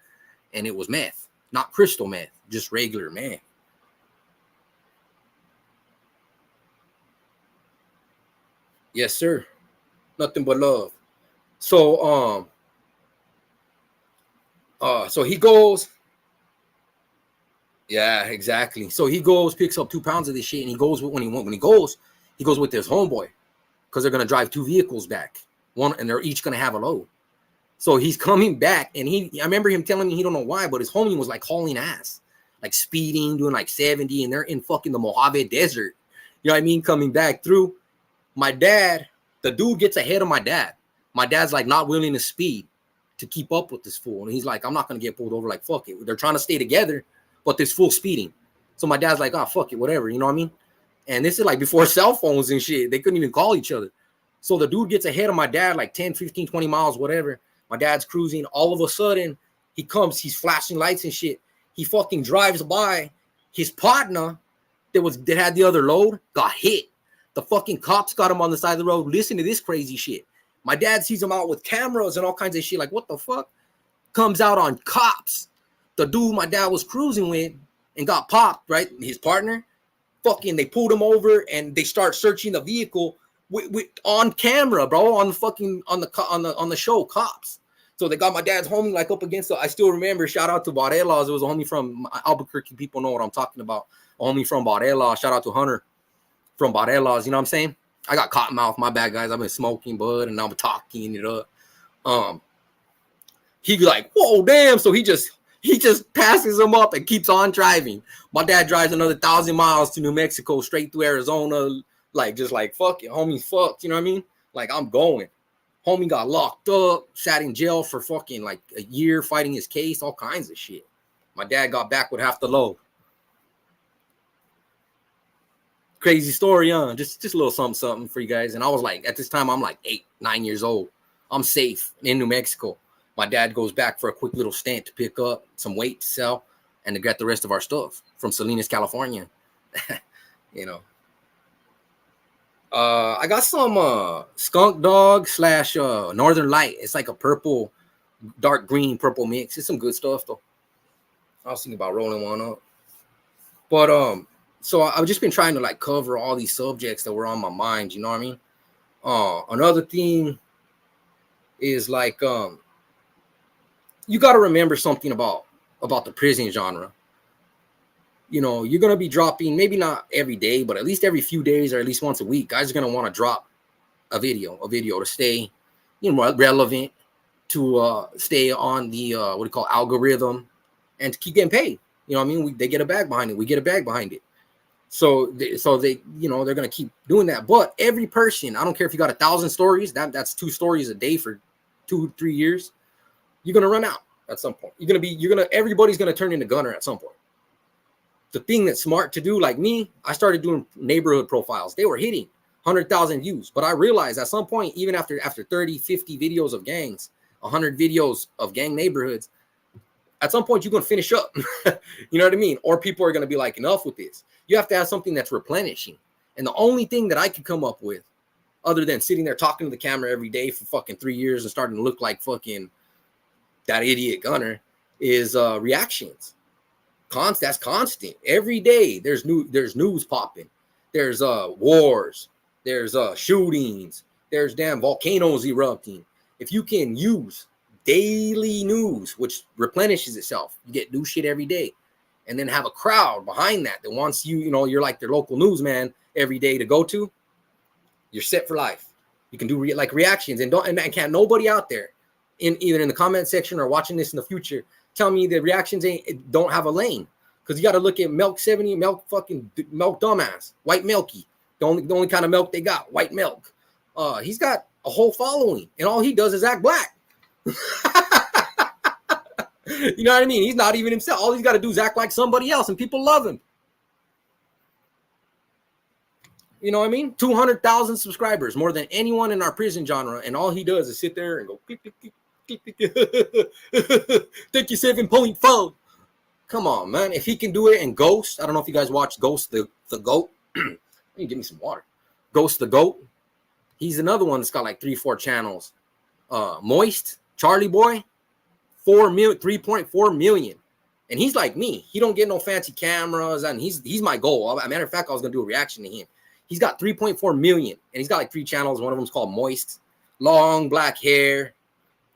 and it was meth, not crystal meth, just regular meth. Yes, sir. Nothing but love. So, so he goes. Yeah, exactly. So he goes, picks up 2 pounds of this shit, and he goes with his homeboy, because they're gonna drive 2 vehicles back, and they're each gonna have a load. So he's coming back, and I remember him telling me he don't know why, but his homie was like hauling ass, like speeding, doing like 70, and they're in fucking the Mojave Desert. You know what I mean? Coming back through. My dad, the dude gets ahead of my dad. My dad's like not willing to speed to keep up with this fool. And he's like, I'm not going to get pulled over. Like, fuck it. They're trying to stay together, but this fool speeding. So my dad's like, oh, fuck it, whatever. You know what I mean? And this is like before cell phones and shit. They couldn't even call each other. So the dude gets ahead of my dad like 10, 15, 20 miles, whatever. My dad's cruising. All of a sudden, he's flashing lights and shit. He fucking drives by. His partner that had the other load got hit. The fucking cops got him on the side of the road. Listen to this crazy shit. My dad sees him out with cameras and all kinds of shit. Like, what the fuck? Comes out on cops. The dude my dad was cruising with and got popped, right? His partner. Fucking, they pulled him over and they start searching the vehicle with on camera, bro. On the show, cops. So they got my dad's homie like up against I still remember. Shout out to Barelas. It was a homie from Albuquerque. People know what I'm talking about. A homie from Barelas. Shout out to Hunter from Barelas. You know what I'm saying? I got cotton mouth. My bad, guys. I've been smoking bud and I'm talking it up. He like, whoa, damn. So he just passes him up and keeps on driving. My dad drives another 1,000 miles to New Mexico, straight through Arizona. Like, just like, fuck it, homie's fucked. You know what I mean? Like, I'm going. Homie got locked up, sat in jail for fucking like a year fighting his case, all kinds of shit. My dad got back with half the load. Crazy story, huh? Just a little something for you guys. And I was like, at this time, I'm like 8, 9 years old. I'm safe in New Mexico. My dad goes back for a quick little stint to pick up some weight to sell and to get the rest of our stuff from Salinas, California. You know. I got some skunk dog / Northern Light. It's like a purple, dark green purple mix. It's some good stuff though. I was thinking about rolling one up. But so I've just been trying to like cover all these subjects that were on my mind, you know what I mean? Another thing is like you got to remember something about the prison genre. You know, you're going to be dropping, maybe not every day, but at least every few days or at least once a week, guys are going to want to drop a video to stay, you know, relevant, to stay on the, algorithm, and to keep getting paid. You know what I mean? They get a bag behind it. We get a bag behind it. So they, you know, they're going to keep doing that. But every person, I don't care if you got 1,000 stories, that's 2 stories a day for 2-3 years. You're going to run out at some point. Everybody's going to turn into Gunner at some point. The thing that's smart to do, like me, I started doing neighborhood profiles. They were hitting 100,000 views. But I realized at some point, even after 30, 50 videos of gangs, 100 videos of gang neighborhoods, at some point you're going to finish up. You know what I mean? Or people are going to be like, enough with this. You have to have something that's replenishing. And the only thing that I could come up with, other than sitting there talking to the camera every day for fucking 3 years and starting to look like fucking that idiot Gunner, is reactions. That's constant. Every day there's news popping. There's wars. There's shootings. There's damn volcanoes erupting. If you can use daily news, which replenishes itself, you get new shit every day, and then have a crowd behind that wants you know, you're like their local newsman every day to go to, you're set for life. You can do reactions, and can't nobody out there either in the comment section or watching this in the future tell me the reactions don't have a lane, because you got to look at Milk 70, Milk dumbass, White Milky, the only kind of milk they got, white milk. He's got a whole following, and all he does is act black. You know what I mean? He's not even himself. All he's got to do is act like somebody else, and people love him. You know what I mean? 200,000 subscribers, more than anyone in our prison genre, and all he does is sit there and go, click, click, click, click, click. Thank you, 7.4. Come on, man. If he can do it in Ghost, I don't know if you guys watch Ghost the Goat. You give me some water. Ghost the Goat. He's another one that's got like 3-4 channels. Moist, Charlie Boy, 3.4 million. And he's like me. He don't get no fancy cameras, and he's my goal. As a matter of fact, I was gonna do a reaction to him. He's got 3.4 million, and he's got like 3 channels. One of them's called Moist. Long black hair,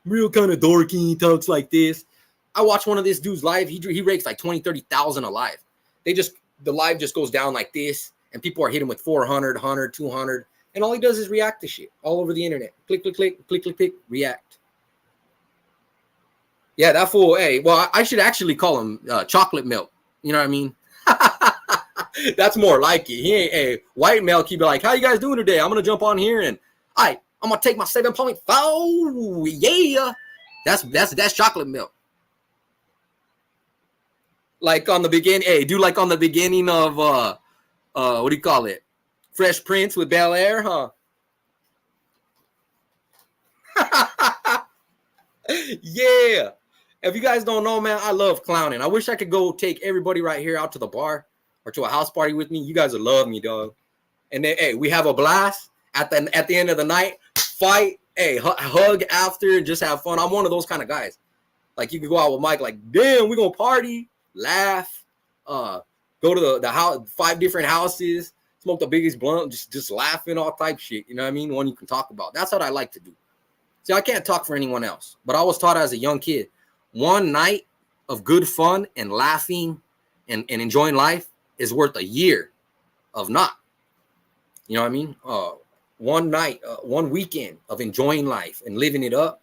real kind of dorky. He talks like this. I watch one of this dude's live. He rakes like 20, 30,000 a live. The live just goes down like this, and people are hitting with 400, 100, 200, and all he does is react to shit all over the internet. Click, click, click, click, click, click, react. Yeah, that fool. Hey, well, I should actually call him Chocolate Milk. You know what I mean? That's more like it. He ain't a white milk. He'd be like, "How you guys doing today? I'm gonna jump on here and I'm gonna take my 7.4. Yeah, that's Chocolate Milk." Like on the beginning, hey, do like on the beginning of what do you call it? Fresh Prince with Bel Air, huh? Yeah. If you guys don't know, man, I love clowning. I wish I could go take everybody right here out to the bar or to a house party with me. You guys would love me, dog. And then, hey, we have a blast at the end of the night. Fight, hey, hug after, and just have fun. I'm one of those kind of guys. Like you could go out with Mike, like, damn, we're gonna party, laugh, go to the house, 5 different houses, smoke the biggest blunt, just laughing, all type shit. You know what I mean? One you can talk about. That's what I like to do. See, I can't talk for anyone else, but I was taught as a young kid, one night of good fun and laughing and enjoying life is worth a year of not. You know what I mean? One night, one weekend of enjoying life and living it up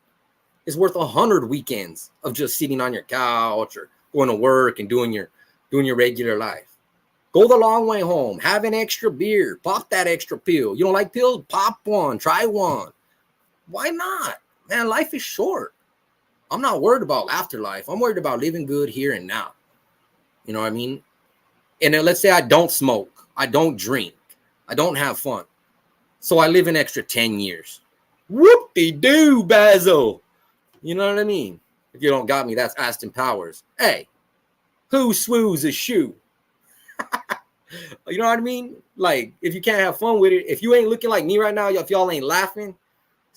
is worth 100 weekends of just sitting on your couch or going to work and doing your regular life. Go the long way home, have an extra beer, pop that extra pill. You don't like pills? Pop one, try one. Why not? Man, life is short. I'm not worried about afterlife. I'm worried about living good here and now. You know what I mean? And then let's say I don't smoke, I don't drink, I don't have fun. So I live an extra 10 years. Whoop-de-doo, Basil. You know what I mean? If you don't got me, that's Austin Powers. Hey, who swoos a shoe? You know what I mean? Like, if you can't have fun with it, if you ain't looking like me right now, if y'all ain't laughing,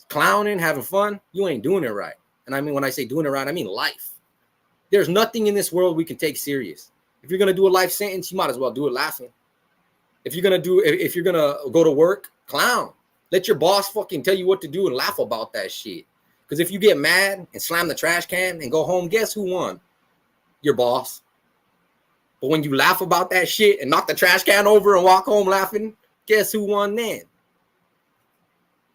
clowning, having fun, you ain't doing it right. And I mean, when I say doing it right, I mean life. There's nothing in this world we can take serious. If you're gonna do a life sentence, you might as well do it laughing. If you're gonna go to work, clown. Let your boss fucking tell you what to do and laugh about that shit. Because if you get mad and slam the trash can and go home, guess who won? Your boss. But when you laugh about that shit and knock the trash can over and walk home laughing, guess who won then?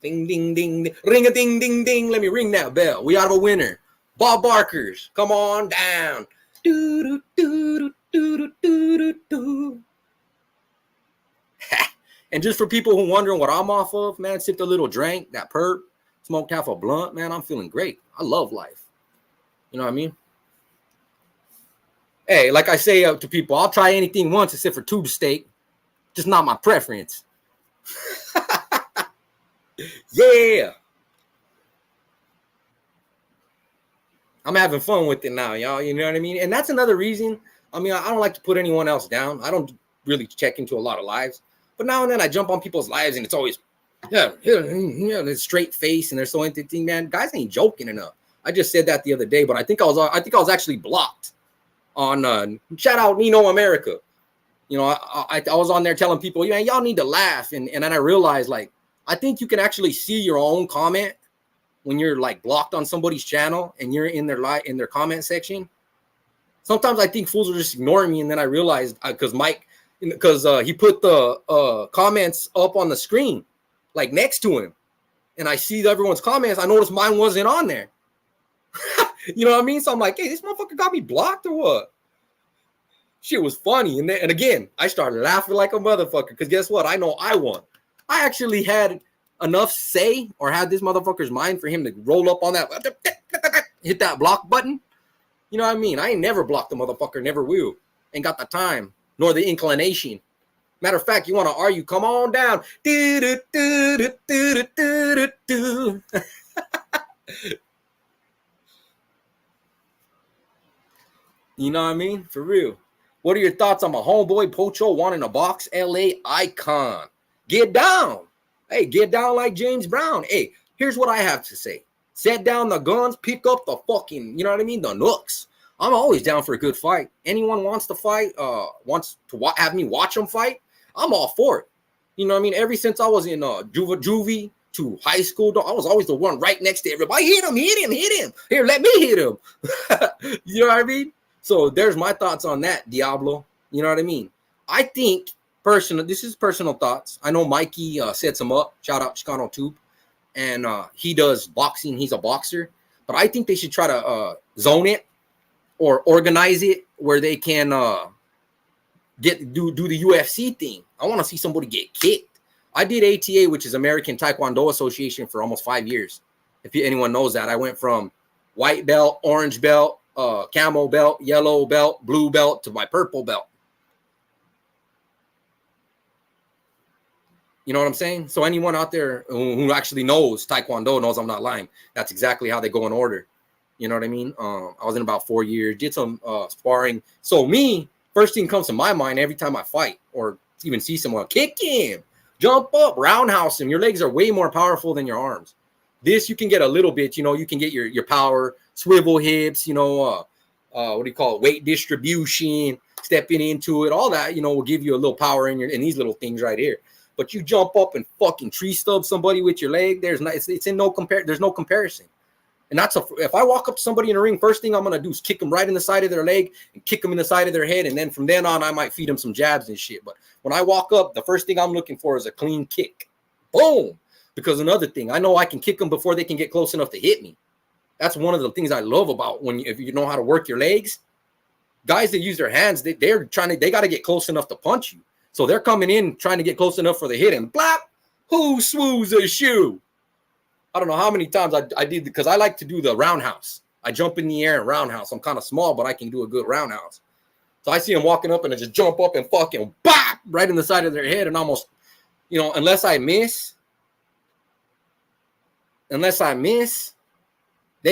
Ding, ding, ding, ring a ding, ding, ding. Let me ring that bell. We have a winner. Bob Barkers, come on down. Do, do, do, do, do, do, do. And just for people who wondering what I'm off of, man, sipped a little drink, that perp, smoked half a blunt, man, I'm feeling great. I love life. You know what I mean? Hey, like I say to people, I'll try anything once except for tube steak. Just not my preference. Yeah. I'm having fun with it now, y'all. You know what I mean? And that's another reason. I mean, I don't like to put anyone else down. I don't really check into a lot of lives. But now and then I jump on people's lives and it's always, this straight face and they're so entertaining, man. Guys ain't joking enough. I just said that the other day, but I think I was actually blocked on shout out Nino America. You know, I was on there telling people, yeah, y'all need to laugh. And then I realized, like, I think you can actually see your own comment when you're like blocked on somebody's channel and you're in their comment section. Sometimes I think fools are just ignoring me, and then I realized because he put the comments up on the screen, like next to him, and I see everyone's comments. I noticed mine wasn't on there. You know what I mean? So I'm like, hey, this motherfucker got me blocked or what? Shit was funny, and again, I started laughing like a motherfucker because guess what? I know I won. I actually had enough say or had this motherfucker's mind for him to roll up on that, hit that block button. You know what I mean? I ain't never blocked the motherfucker, never will. Ain't got the time nor the inclination. Matter of fact, you want to argue? Come on down. You know what I mean? For real. What are your thoughts on my homeboy Pocho wanting a box LA icon? Get down. Hey, get down like James Brown. Hey, here's what I have to say. Set down the guns, pick up the fucking, you know what I mean? The nooks. I'm always down for a good fight. Anyone wants to fight, wants to have me watch them fight, I'm all for it. You know what I mean? Ever since I was in juvie to high school, I was always the one right next to everybody. Hit him. Here, let me hit him. You know what I mean? So there's my thoughts on that, Diablo. You know what I mean? I think this is personal thoughts. I know Mikey sets him up. Shout out Chicano Tube. And he does boxing. He's a boxer. But I think they should try to zone it or organize it where they can do the UFC thing. I want to see somebody get kicked. I did ATA, which is American Taekwondo Association, for almost 5 years. If anyone knows that, I went from white belt, orange belt, camo belt, yellow belt, blue belt to my purple belt. You know what I'm saying? So anyone out there who actually knows Taekwondo knows I'm not lying. That's exactly how they go in order. You know what I mean? I was in about 4 years, did some sparring. So me, first thing comes to my mind every time I fight or even see someone, kick him, jump up, roundhouse him. Your legs are way more powerful than your arms. This you can get a little bit, you know, you can get your power, swivel hips, you know, what do you call it? Weight distribution, stepping into it, all that, you know, will give you a little power in these little things right here. But you jump up and fucking tree stub somebody with your leg, there's no comparison. And if I walk up to somebody in a ring, first thing I'm gonna do is kick them right in the side of their leg and kick them in the side of their head, and then from then on I might feed them some jabs and shit. But when I walk up, the first thing I'm looking for is a clean kick. Boom. Because another thing, I know I can kick them before they can get close enough to hit me. That's one of the things I love about if you know how to work your legs. Guys that use their hands, they got to get close enough to punch you. So they're coming in trying to get close enough for the hit, and blap, who swoos a shoe? I don't know how many times I did, because I like to do the roundhouse. I jump in the air and roundhouse. I'm kind of small, but I can do a good roundhouse. So I see them walking up and I just jump up and fucking bop right in the side of their head, and almost, you know, unless I miss, then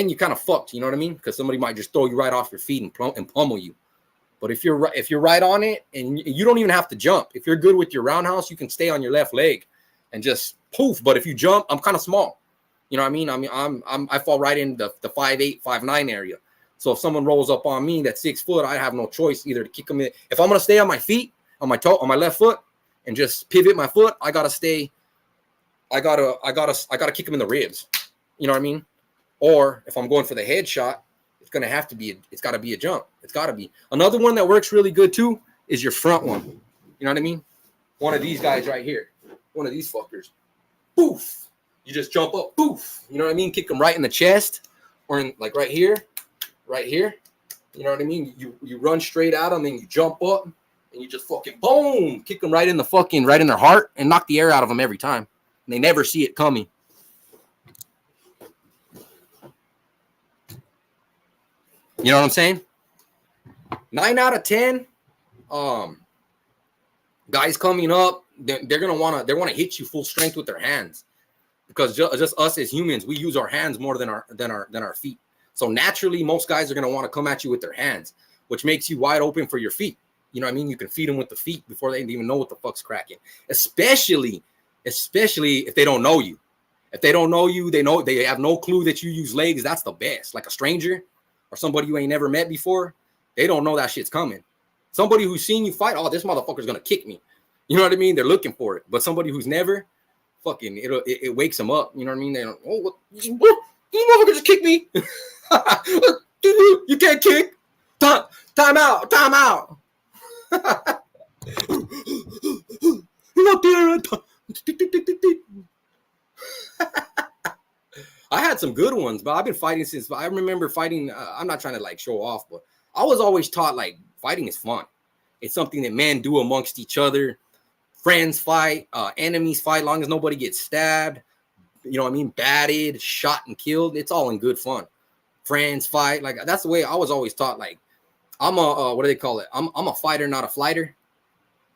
you kind of fucked. You know what I mean? Because somebody might just throw you right off your feet and pummel you. But if you're right on it, and you don't even have to jump. If you're good with your roundhouse, you can stay on your left leg and just poof. But if you jump, I'm kind of small. You know what I mean? I fall right in the 5'8", 5'9" area. So if someone rolls up on me that's 6 foot, I have no choice either to kick them in. If I'm gonna stay on my feet, on my toe, on my left foot, and just pivot my foot, I gotta stay. I gotta kick them in the ribs. You know what I mean? Or if I'm going for the headshot, it's gotta be a jump. It's gotta be. Another one that works really good too is your front one. You know what I mean? One of these guys right here. One of these fuckers. Poof. You just jump up, poof. You know what I mean? Kick them right in the chest, or in like right here. You know what I mean? You run straight at them, and you jump up, and you just fucking boom, kick them right in their heart, and knock the air out of them every time. And they never see it coming. You know what I'm saying? 9 out of 10, guys coming up, they're gonna wanna hit you full strength with their hands, because just us as humans, we use our hands more than our feet. So naturally, most guys are gonna want to come at you with their hands, which makes you wide open for your feet. You know what I mean? You can feed them with the feet before they even know what the fuck's cracking. Especially if they don't know you. If they don't know you, they have no clue that you use legs. That's the best. Like a stranger or somebody you ain't never met before, they don't know that shit's coming. Somebody who's seen you fight, oh, this motherfucker's gonna kick me. You know what I mean? They're looking for it. But somebody who's never, fucking, it wakes them up. You know what I mean? They don't, oh, what? You motherfucker just kick me. You can't kick. Time out. Look there. I had some good ones, but I've been fighting since I remember fighting. I'm not trying to like show off, but I was always taught like fighting is fun. It's something that men do amongst each other. Friends fight, enemies fight, long as nobody gets stabbed, you know what I mean, batted, shot, and killed. It's all in good fun. friends fight. Like that's the way I was always taught. Like I'm a what do they call it? I'm a fighter, not a flighter.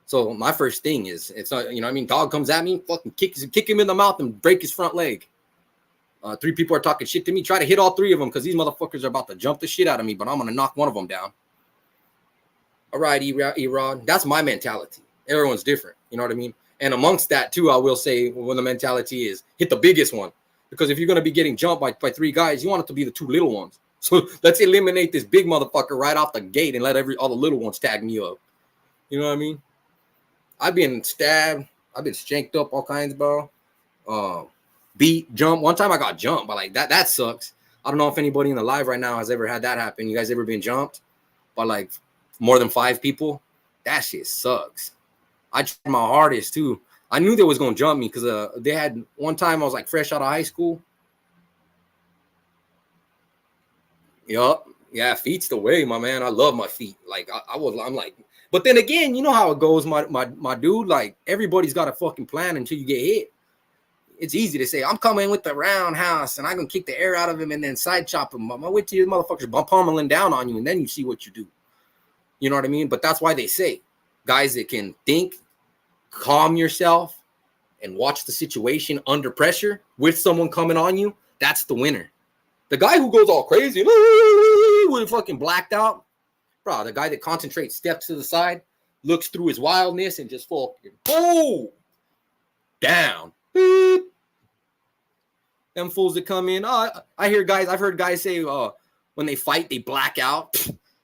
So my first thing is it's not, you know what I mean, dog comes at me, fucking kick him in the mouth and break his front leg. 3 people are talking shit to me. Try to hit all 3 of them because these motherfuckers are about to jump the shit out of me, but I'm gonna knock one of them down. All right, Erod. That's my mentality. Everyone's different. You know what I mean? And amongst that too, I will say when the mentality is hit the biggest one. Because if you're gonna be getting jumped by 3 guys, you want it to be the 2 little ones. So let's eliminate this big motherfucker right off the gate and let all the little ones tag me up. You know what I mean? I've been stabbed. I've been shanked up all kinds, bro. Beat, jump. One time I got jumped, but like that sucks. I don't know if anybody in the live right now has ever had that happen. You guys ever been jumped by like more than 5 people? That shit sucks. I tried my hardest too. I knew they was gonna jump me because they had one time I was like fresh out of high school. Yup. Yeah, feet's the way, my man. I love my feet. Like I'm like, but then again, you know how it goes, my dude. Like everybody's got a fucking plan until you get hit. It's easy to say I'm coming with the roundhouse and I'm gonna kick the air out of him and then side chop him. I'm wait till you motherfuckers pummeling down on you and then you see what you do. You know what I mean? But that's why they say guys that can think, calm yourself, and watch the situation under pressure with someone coming on you. That's the winner. The guy who goes all crazy, with fucking blacked out, bro. The guy that concentrates, steps to the side, looks through his wildness, and just fucking boom down. Beep. Them fools that come in. I've heard guys say when they fight, they black out.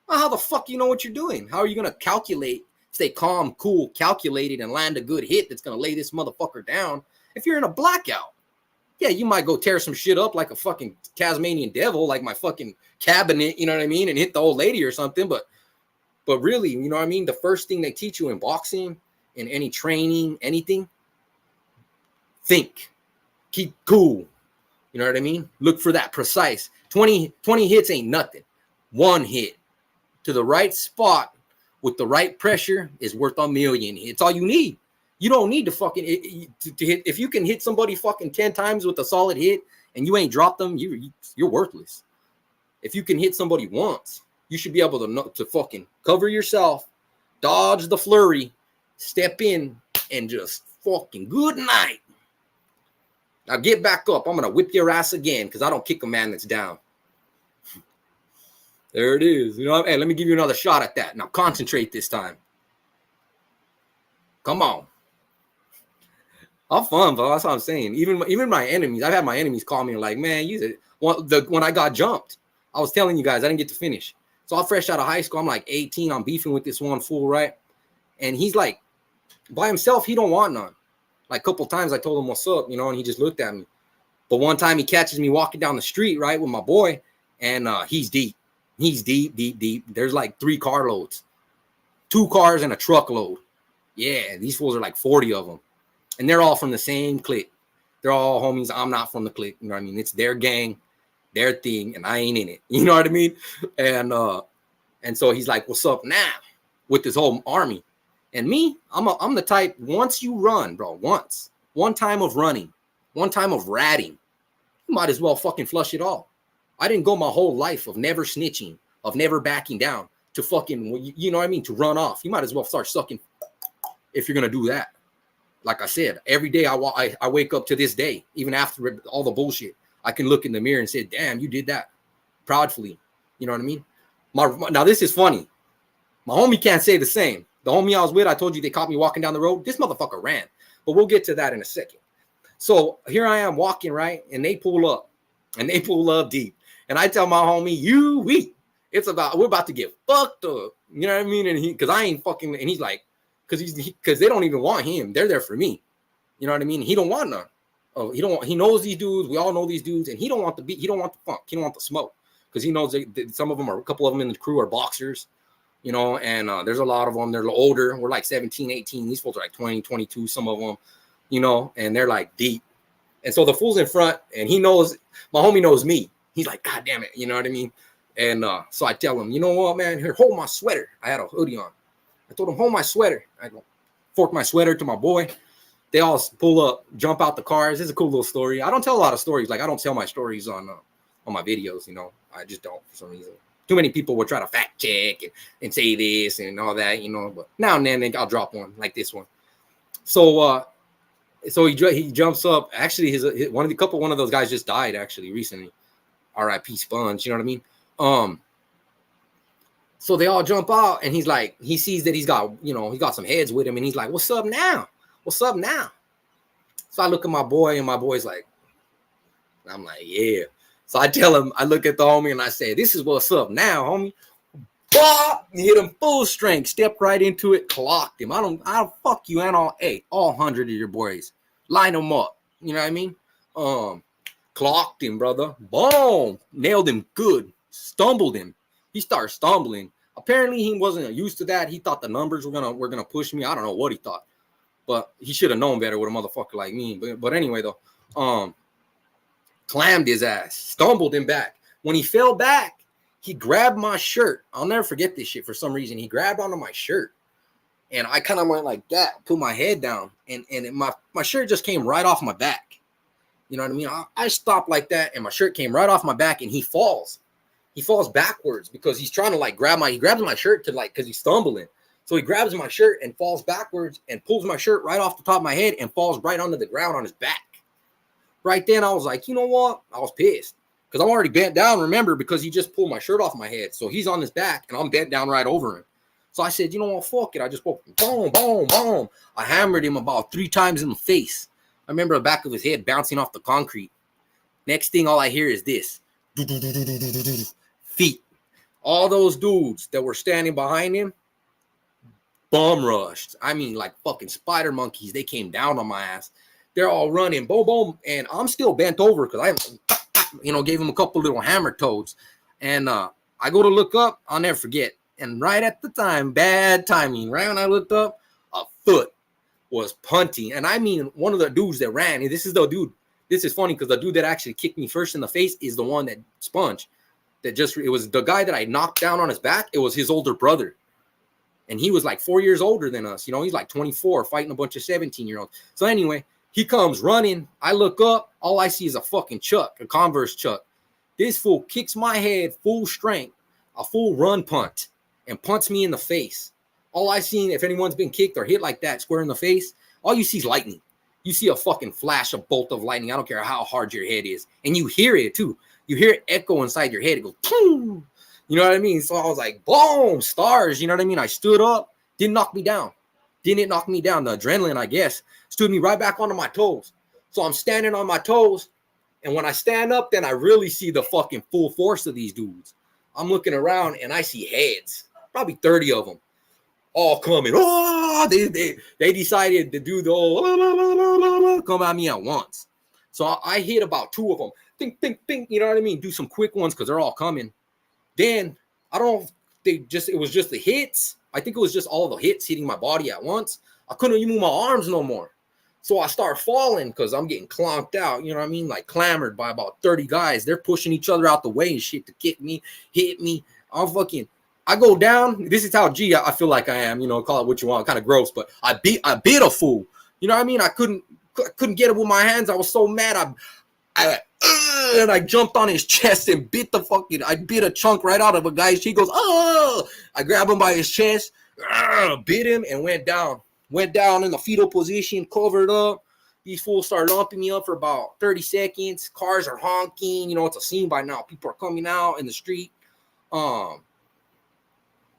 How the fuck you know what you're doing? How are you gonna calculate, stay calm, cool, calculated, and land a good hit that's gonna lay this motherfucker down if you're in a blackout? Yeah, you might go tear some shit up like a fucking Tasmanian devil, like my fucking cabinet, you know what I mean, and hit the old lady or something. But really, you know what I mean? The first thing they teach you in boxing, in any training, anything, think, keep cool. You know what I mean? Look for that precise. 20 hits ain't nothing. 1 hit to the right spot with the right pressure is worth a million. It's all you need. You don't need to fucking to hit. If you can hit somebody fucking 10 times with a solid hit and you ain't dropped them, you're worthless. If you can hit somebody once, you should be able to fucking cover yourself, dodge the flurry, step in, and just fucking good night. Now get back up. I'm gonna whip your ass again because I don't kick a man that's down. There it is. You know, hey, let me give you another shot at that. Now concentrate this time. Come on. Have fun, bro. That's what I'm saying. Even my enemies, I've had my enemies call me like, man, when I got jumped, I was telling you guys I didn't get to finish. So I'm fresh out of high school. I'm like 18. I'm beefing with this one fool, right? And he's like, by himself, he don't want none. Like a couple times I told him what's up, you know, and he just looked at me. But one time he catches me walking down the street, right, with my boy, and he's deep. He's deep. There's like 3 carloads, 2 cars and a truckload. Yeah, these fools are like 40 of them. And they're all from the same clique. They're all homies. I'm not from the clique. You know what I mean? It's their gang, their thing, and I ain't in it. You know what I mean? And so he's like, what's up now? With this whole army. And me, I'm the type, once you run, bro, one time of running, one time of ratting, you might as well fucking flush it all. I didn't go my whole life of never snitching, of never backing down to fucking, you know what I mean, to run off. You might as well start sucking if you're going to do that. Like I said, every day I wake up to this day, even after all the bullshit, I can look in the mirror and say, damn, you did that proudly. You know what I mean? Now, this is funny. My homie can't say the same. The homie I was with, I told you they caught me walking down the road. This motherfucker ran. But we'll get to that in a second. So here I am walking, right? And they pull up. And they pull up deep. And I tell my homie, we're about to get fucked up. You know what I mean? And because I ain't fucking, and he's like, because they don't even want him. They're there for me. You know what I mean? He don't want none. Oh, he knows these dudes. We all know these dudes, and he don't want the beat. He don't want the funk. He don't want the smoke because he knows some of them a couple of them in the crew are boxers, you know, and there's a lot of them. They're older. We're like 17, 18. These fools are like 20, 22, some of them, you know, and they're like deep. And so the fool's in front, and he knows, my homie knows me. He's like, God damn it. You know what I mean? And so I tell him, you know what, man, here, hold my sweater. I had a hoodie on. I told him, hold my sweater. I fork my sweater to my boy. They all pull up, jump out the cars. It's a cool little story. I don't tell a lot of stories. Like, I don't tell my stories on on my videos. You know, I just don't for some reason. Too many people will try to fact check and say this and all that, you know. But now and then I'll drop one like this one. So he jumps up. Actually, one of those guys just died actually recently. R.I.P. Sponge. You know what I mean? So they all jump out, and he's like, he sees that he's got some heads with him, and he's like, "What's up now? What's up now?" So I look at my boy, and my boy's like, I'm like, "Yeah." So I tell him, I look at the homie, and I say, "This is what's up now, homie." Bah! Hit him full strength, stepped right into it, clocked him. I'll fuck you and all 100 of your boys. Line them up. You know what I mean? Clocked him, brother. Boom! Nailed him good. Stumbled him. He started stumbling. Apparently, he wasn't used to that. He thought the numbers were gonna push me. I don't know what he thought, but he should have known better with a motherfucker like me. But anyway, though, clammed his ass, stumbled him back. When he fell back, he grabbed my shirt. I'll never forget this shit for some reason. He grabbed onto my shirt. And I kind of went like that, put my head down. And my shirt just came right off my back. You know what I mean? I stopped like that, and my shirt came right off my back, and he falls. He falls backwards because he's trying to like he grabs my shirt to like, because he's stumbling. So he grabs my shirt and falls backwards and pulls my shirt right off the top of my head and falls right onto the ground on his back. Right then, I was like, you know what? I was pissed. Because I'm already bent down, remember, because he just pulled my shirt off my head. So he's on his back, and I'm bent down right over him. So I said, you know what, fuck it. I just spoke, boom, boom, boom. I hammered him about 3 times in the face. I remember the back of his head bouncing off the concrete. Next thing, all I hear is this. Feet. All those dudes that were standing behind him, bum rushed. I mean, like fucking spider monkeys. They came down on my ass. They're all running, boom, boom. And I'm still bent over because I gave him a couple little hammer toads. And I go to look up, I'll never forget. And right at the time, bad timing, right when I looked up, a foot was punting. And I mean, one of the dudes that ran, and this is the dude, this is funny because the dude that actually kicked me first in the face is the one that Sponge, it was the guy that I knocked down on his back. It was his older brother. And he was like 4 years older than us. You know, he's like 24 fighting a bunch of 17-year-olds. So anyway, he comes running. I look up. All I see is a fucking Chuck, a Converse Chuck. This fool kicks my head full strength, a full run punt, and punts me in the face. All I seen, if anyone's been kicked or hit like that square in the face, all you see is lightning. You see a fucking flash, a bolt of lightning. I don't care how hard your head is. And you hear it too. You hear it echo inside your head. It goes, boom. You know what I mean? So I was like, boom, stars. You know what I mean? I stood up. Didn't knock me down. Didn't knock me down. The adrenaline, I guess, stood me right back onto my toes. So I'm standing on my toes. And when I stand up, then I really see the fucking full force of these dudes. I'm looking around and I see heads, probably 30 of them, all coming. Oh, they decided to do the whole come at me at once. So I hit about 2 of them. Think, you know what I mean? Do some quick ones because they're all coming. Then I don't know if it was just the hits. I think it was just all the hits hitting my body at once. I couldn't even move my arms no more. So I start falling because I'm getting clonked out, you know what I mean? Like clamored by about 30 guys. They're pushing each other out the way and shit to kick me, hit me. I go down. This is how I feel like I am, you know, call it what you want, kind of gross, but I bit a fool. You know what I mean? I couldn't get it with my hands. I was so mad. And I jumped on his chest and bit a chunk right out of a guy's cheek. He goes, oh! I grabbed him by his chest, bit him, and went down. Went down in the fetal position, covered up. These fools started lumping me up for about 30 seconds. Cars are honking. You know, it's a scene by now. People are coming out in the street. And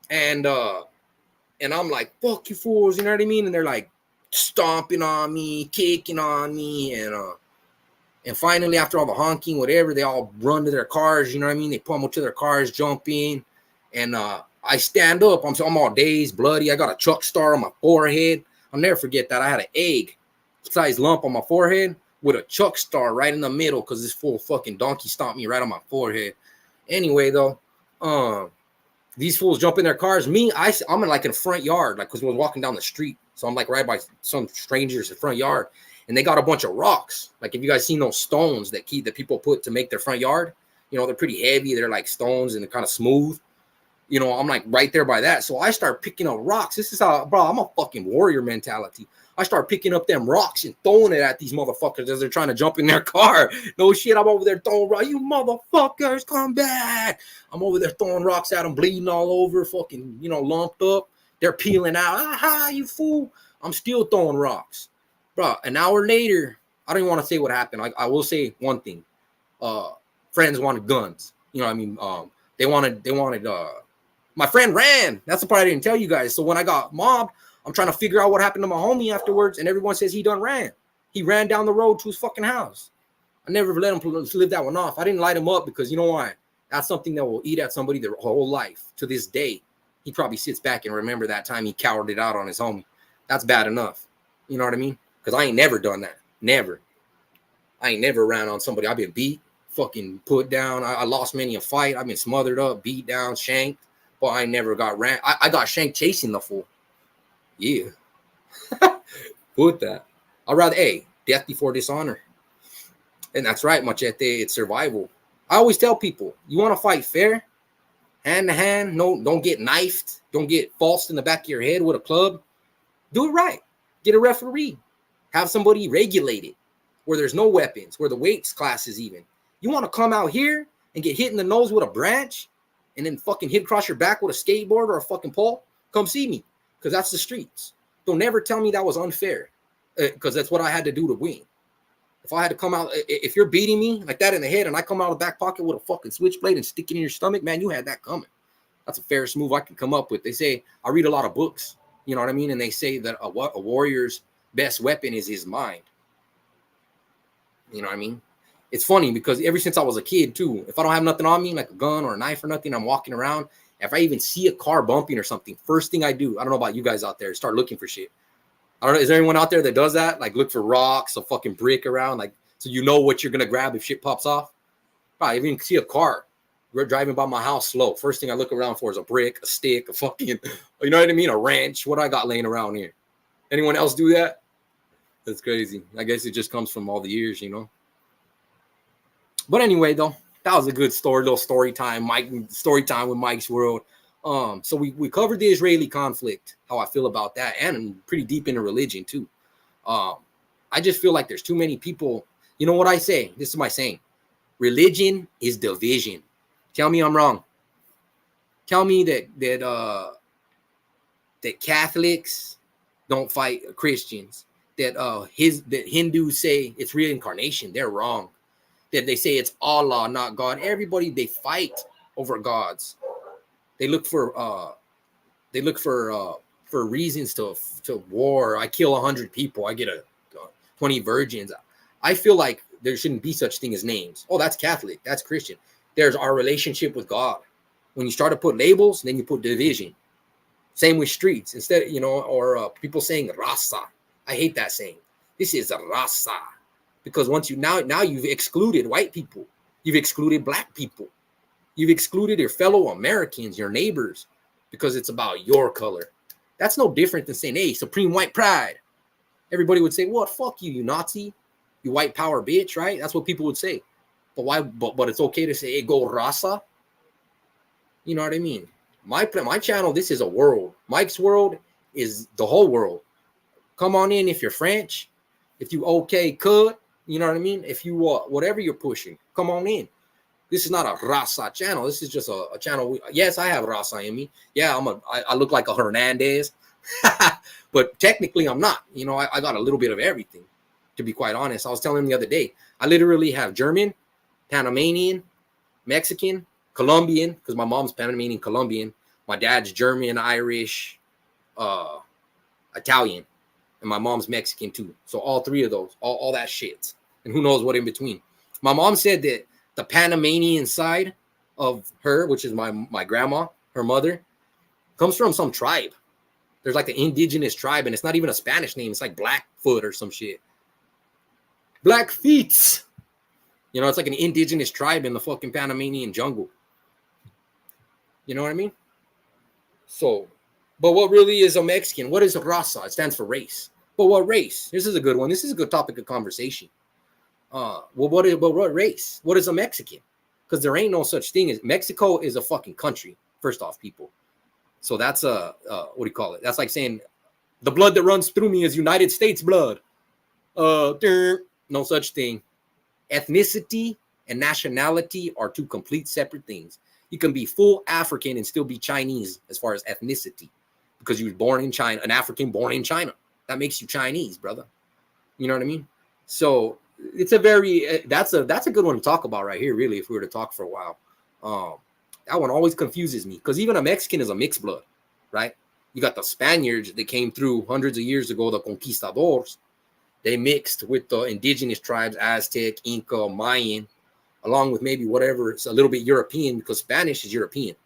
I'm like, fuck you fools, you know what I mean? And they're like stomping on me, kicking on me, and finally, after all the honking, whatever, they all run to their cars, you know what I mean? They pummel to their cars, jump in, and I stand up. I'm all dazed, bloody. I got a Chuck star on my forehead. I'll never forget that. I had an egg-sized lump on my forehead with a Chuck star right in the middle because this fool fucking donkey stomped me right on my forehead. Anyway, though, these fools jump in their cars. I'm in like in the front yard, like because we was walking down the street. So I'm like right by some strangers in the front yard. And they got a bunch of rocks. Like if you guys seen those stones that people put to make their front yard, you know, they're pretty heavy. They're like stones and they're kind of smooth. You know, I'm like right there by that. So I start picking up rocks. This is how, bro, I'm a fucking warrior mentality. I start picking up them rocks and throwing it at these motherfuckers as they're trying to jump in their car. No shit, I'm over there throwing rocks. You motherfuckers, come back. I'm over there throwing rocks at them, bleeding all over, fucking, you know, lumped up. They're peeling out. Aha, you fool. I'm still throwing rocks. Bro, an hour later, I don't even want to say what happened. I will say one thing. Friends wanted guns. You know what I mean? They wanted my friend ran. That's the part I didn't tell you guys. So when I got mobbed, I'm trying to figure out what happened to my homie afterwards, and everyone says he done ran. He ran down the road to his fucking house. I never let him live that one off. I didn't light him up because you know why? That's something that will eat at somebody their whole life. To this day, he probably sits back and remember that time he cowered it out on his homie. That's bad enough. You know what I mean? Because I ain't never done that. Never. I ain't never ran on somebody. I've been beat, fucking put down. I lost many a fight. I've been smothered up, beat down, shanked. But I never got ran. I got shanked chasing the fool. Yeah. Put that. I'd rather, death before dishonor. And that's right, Machete. It's survival. I always tell people, you want to fight fair, hand to hand. No, don't get knifed. Don't get falsed in the back of your head with a club. Do it right. Get a referee. Have somebody regulate it where there's no weapons, where the weights class is even. You want to come out here and get hit in the nose with a branch and then fucking hit across your back with a skateboard or a fucking pole? Come see me, because that's the streets. Don't never tell me that was unfair, because that's what I had to do to win. If I had to come out, if you're beating me like that in the head and I come out of the back pocket with a fucking switchblade and stick it in your stomach, man, you had that coming. That's the fairest move I can come up with. They say, I read a lot of books, you know what I mean? And they say that a warrior's best weapon is his mind. You know what I mean? It's funny because ever since I was a kid too, if I don't have nothing on me, like a gun or a knife or nothing, I'm walking around. If I even see a car bumping or something, first thing I do, I don't know about you guys out there, start looking for shit. I don't know. Is there anyone out there that does that? Like look for rocks, a fucking brick around, like so you know what you're gonna grab if shit pops off. Probably even see a car. We're driving by my house slow. First thing I look around for is a brick, a stick, a fucking, you know what I mean? A wrench. What I got laying around here? Anyone else do that? That's crazy. I guess it just comes from all the years, you know. But anyway, though, that was a good story, little story time with Mike's World. So we covered the Israeli conflict, how I feel about that, and I'm pretty deep into religion too. I just feel like there's too many people. You know what I say? This is my saying. Religion is division. Tell me I'm wrong. Tell me that Catholics don't fight Christians. That Hindus say it's reincarnation. They're wrong. That they say it's Allah, not God. Everybody, they fight over gods. They look for reasons to war. I kill 100 people. I get 20 virgins. I feel like there shouldn't be such thing as names. Oh, that's Catholic. That's Christian. There's our relationship with God. When you start to put labels, then you put division. Same with streets. Instead, or people saying raza. I hate that saying. This is a raza. Because once now you've excluded white people. You've excluded black people. You've excluded your fellow Americans, your neighbors, because it's about your color. That's no different than saying, hey, supreme white pride. Everybody would say, what? Fuck you, you Nazi. You white power bitch, right? That's what people would say. But why? But it's okay to say, hey, go raza. You know what I mean? My channel, this is a world. Mike's World is the whole world. Come on in if you're French. If you okay, cut. You know what I mean? If you whatever you're pushing, come on in. This is not a raza channel. This is just a channel. Yes, I have raza in me. Yeah, I look like a Hernandez, but technically I'm not. You know, I got a little bit of everything. To be quite honest, I was telling him the other day, I literally have German, Panamanian, Mexican, Colombian, because my mom's Panamanian, Colombian. My dad's German, Irish, Italian, and my mom's Mexican too. So all three of those, all that shit, and who knows what in between. My mom said that the Panamanian side of her, which is my grandma, her mother, comes from some tribe. There's like an indigenous tribe, and it's not even a Spanish name. It's like Blackfoot or some shit. Blackfeet. You know, it's like an indigenous tribe in the fucking Panamanian jungle. You know what I mean? So, but what really is a Mexican? What is a raza? It stands for race. But what race? This is a good one. This is a good topic of conversation. What race? What is a Mexican? Because there ain't no such thing as Mexico is a fucking country. first off, people. So that's what do you call it? That's like saying the blood that runs through me is United States blood. No such thing. Ethnicity and nationality are two complete separate things. You can be full African and still be Chinese as far as ethnicity because you were born in China, an African born in China. That makes you Chinese, brother. You know what I mean? So it's a very that's a good one to talk about right here, really, if we were to talk for a while. That one always confuses me because even a Mexican is a mixed blood, right? You got the Spaniards that came through hundreds of years ago, the conquistadors. They mixed with the indigenous tribes, Aztec, Inca, Mayan, along with maybe whatever. It's a little bit European because Spanish is European.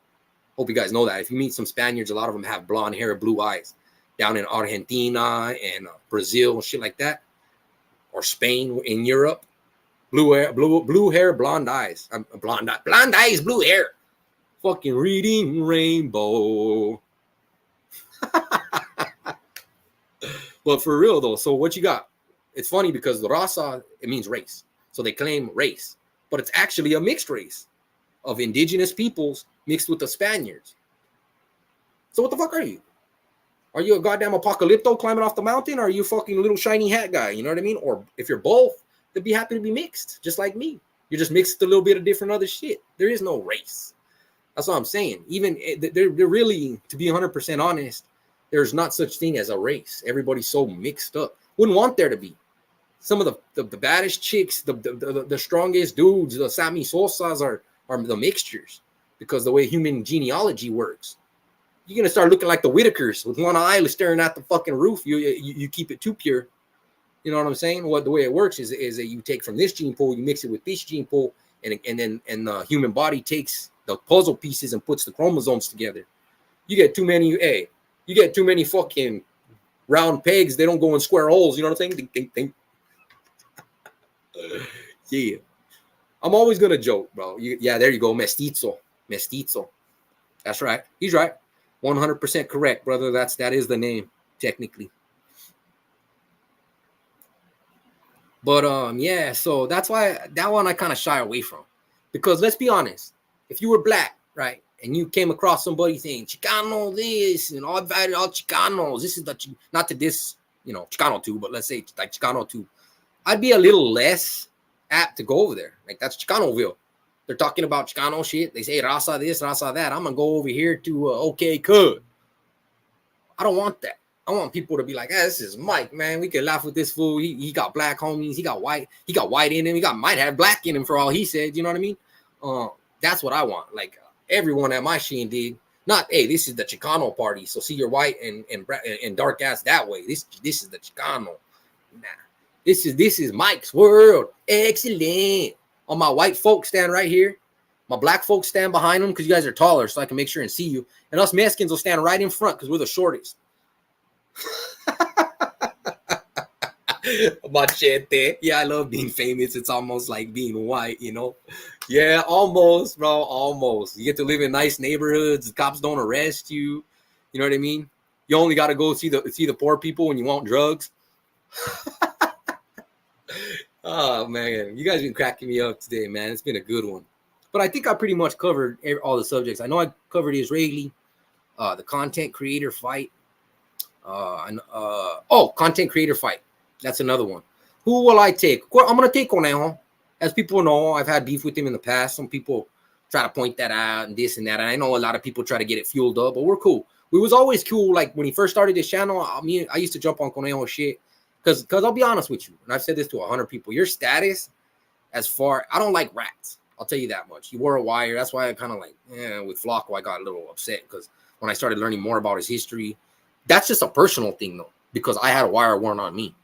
Hope you guys know that. If you meet some Spaniards, a lot of them have blonde hair, blue eyes. Down in Argentina and Brazil and shit like that, or Spain in Europe, blue hair, blonde eyes. Blonde eyes, blue hair. Fucking reading rainbow. But for real though, so what you got? It's funny because the raza, it means race. So they claim race, but it's actually a mixed race of indigenous peoples mixed with the Spaniards. So what the fuck are you? Are you a goddamn apocalypto climbing off the mountain? Or are you fucking little shiny hat guy? You know what I mean? Or if you're both, they'd be happy to be mixed, just like me. You're just mixed with a little bit of different other shit. There is no race. That's what I'm saying. Even they're really, to be 100% honest, there's not such thing as a race. Everybody's so mixed up. Wouldn't want there to be. Some of the baddest chicks, the strongest dudes, the Sammy Sosas are the mixtures because the way human genealogy works. You're going to start looking like the Whitakers with one eye staring at the fucking roof. You keep it too pure. You know what I'm saying? The way it works is that you take from this gene pool, you mix it with this gene pool, and then the human body takes the puzzle pieces and puts the chromosomes together. You get too many, you get too many fucking round pegs. They don't go in square holes. You know what I'm saying? Ding, ding, ding. Yeah. I'm always going to joke, bro. Yeah, there you go. Mestizo. That's right. He's right. 100% correct, brother. That is the name, technically. But yeah, so that's why that one I kind of shy away from. Because let's be honest, if you were black, right, and you came across somebody saying Chicano this and all invited all Chicanos, this is not to this, Chicano too, but let's say like Chicano too, I'd be a little less apt to go over there. Like that's Chicanoville. They're talking about Chicano shit. They say raza this, raza that. I'm gonna go over here to OK Cud. I don't want that. I want people to be like, hey, this is Mike, man. We can laugh with this fool. He got black homies. He got white in him. Might have black in him for all he said. You know what I mean? That's what I want. Like everyone at my shindig. Not, hey, this is the Chicano party. So see your white and dark ass that way. This is the Chicano. Nah. This is Mike's world. Excellent. All my white folks stand right here. My black folks stand behind them because you guys are taller, so I can make sure and see you. And us Mexicans will stand right in front because we're the shortest. Machete. Yeah, I love being famous. It's almost like being white, Yeah, almost, bro. Almost. You get to live in nice neighborhoods. The cops don't arrest you. You know what I mean? You only got to go see the poor people when you want drugs. Oh, man. You guys been cracking me up today, man. It's been a good one. But I think I pretty much covered all the subjects. I know I covered Israeli, the content creator fight. Content creator fight. That's another one. Who will I take? I'm going to take Conejo. As people know, I've had beef with him in the past. Some people try to point that out and this and that. And I know a lot of people try to get it fueled up, but we're cool. We was always cool. Like when he first started his channel, I used to jump on Conejo shit. Because I'll be honest with you, and I've said this to 100 people, your status I don't like rats. I'll tell you that much. He wore a wire. That's why I kind of with Flocko, I got a little upset because when I started learning more about his history, that's just a personal thing though, because I had a wire worn on me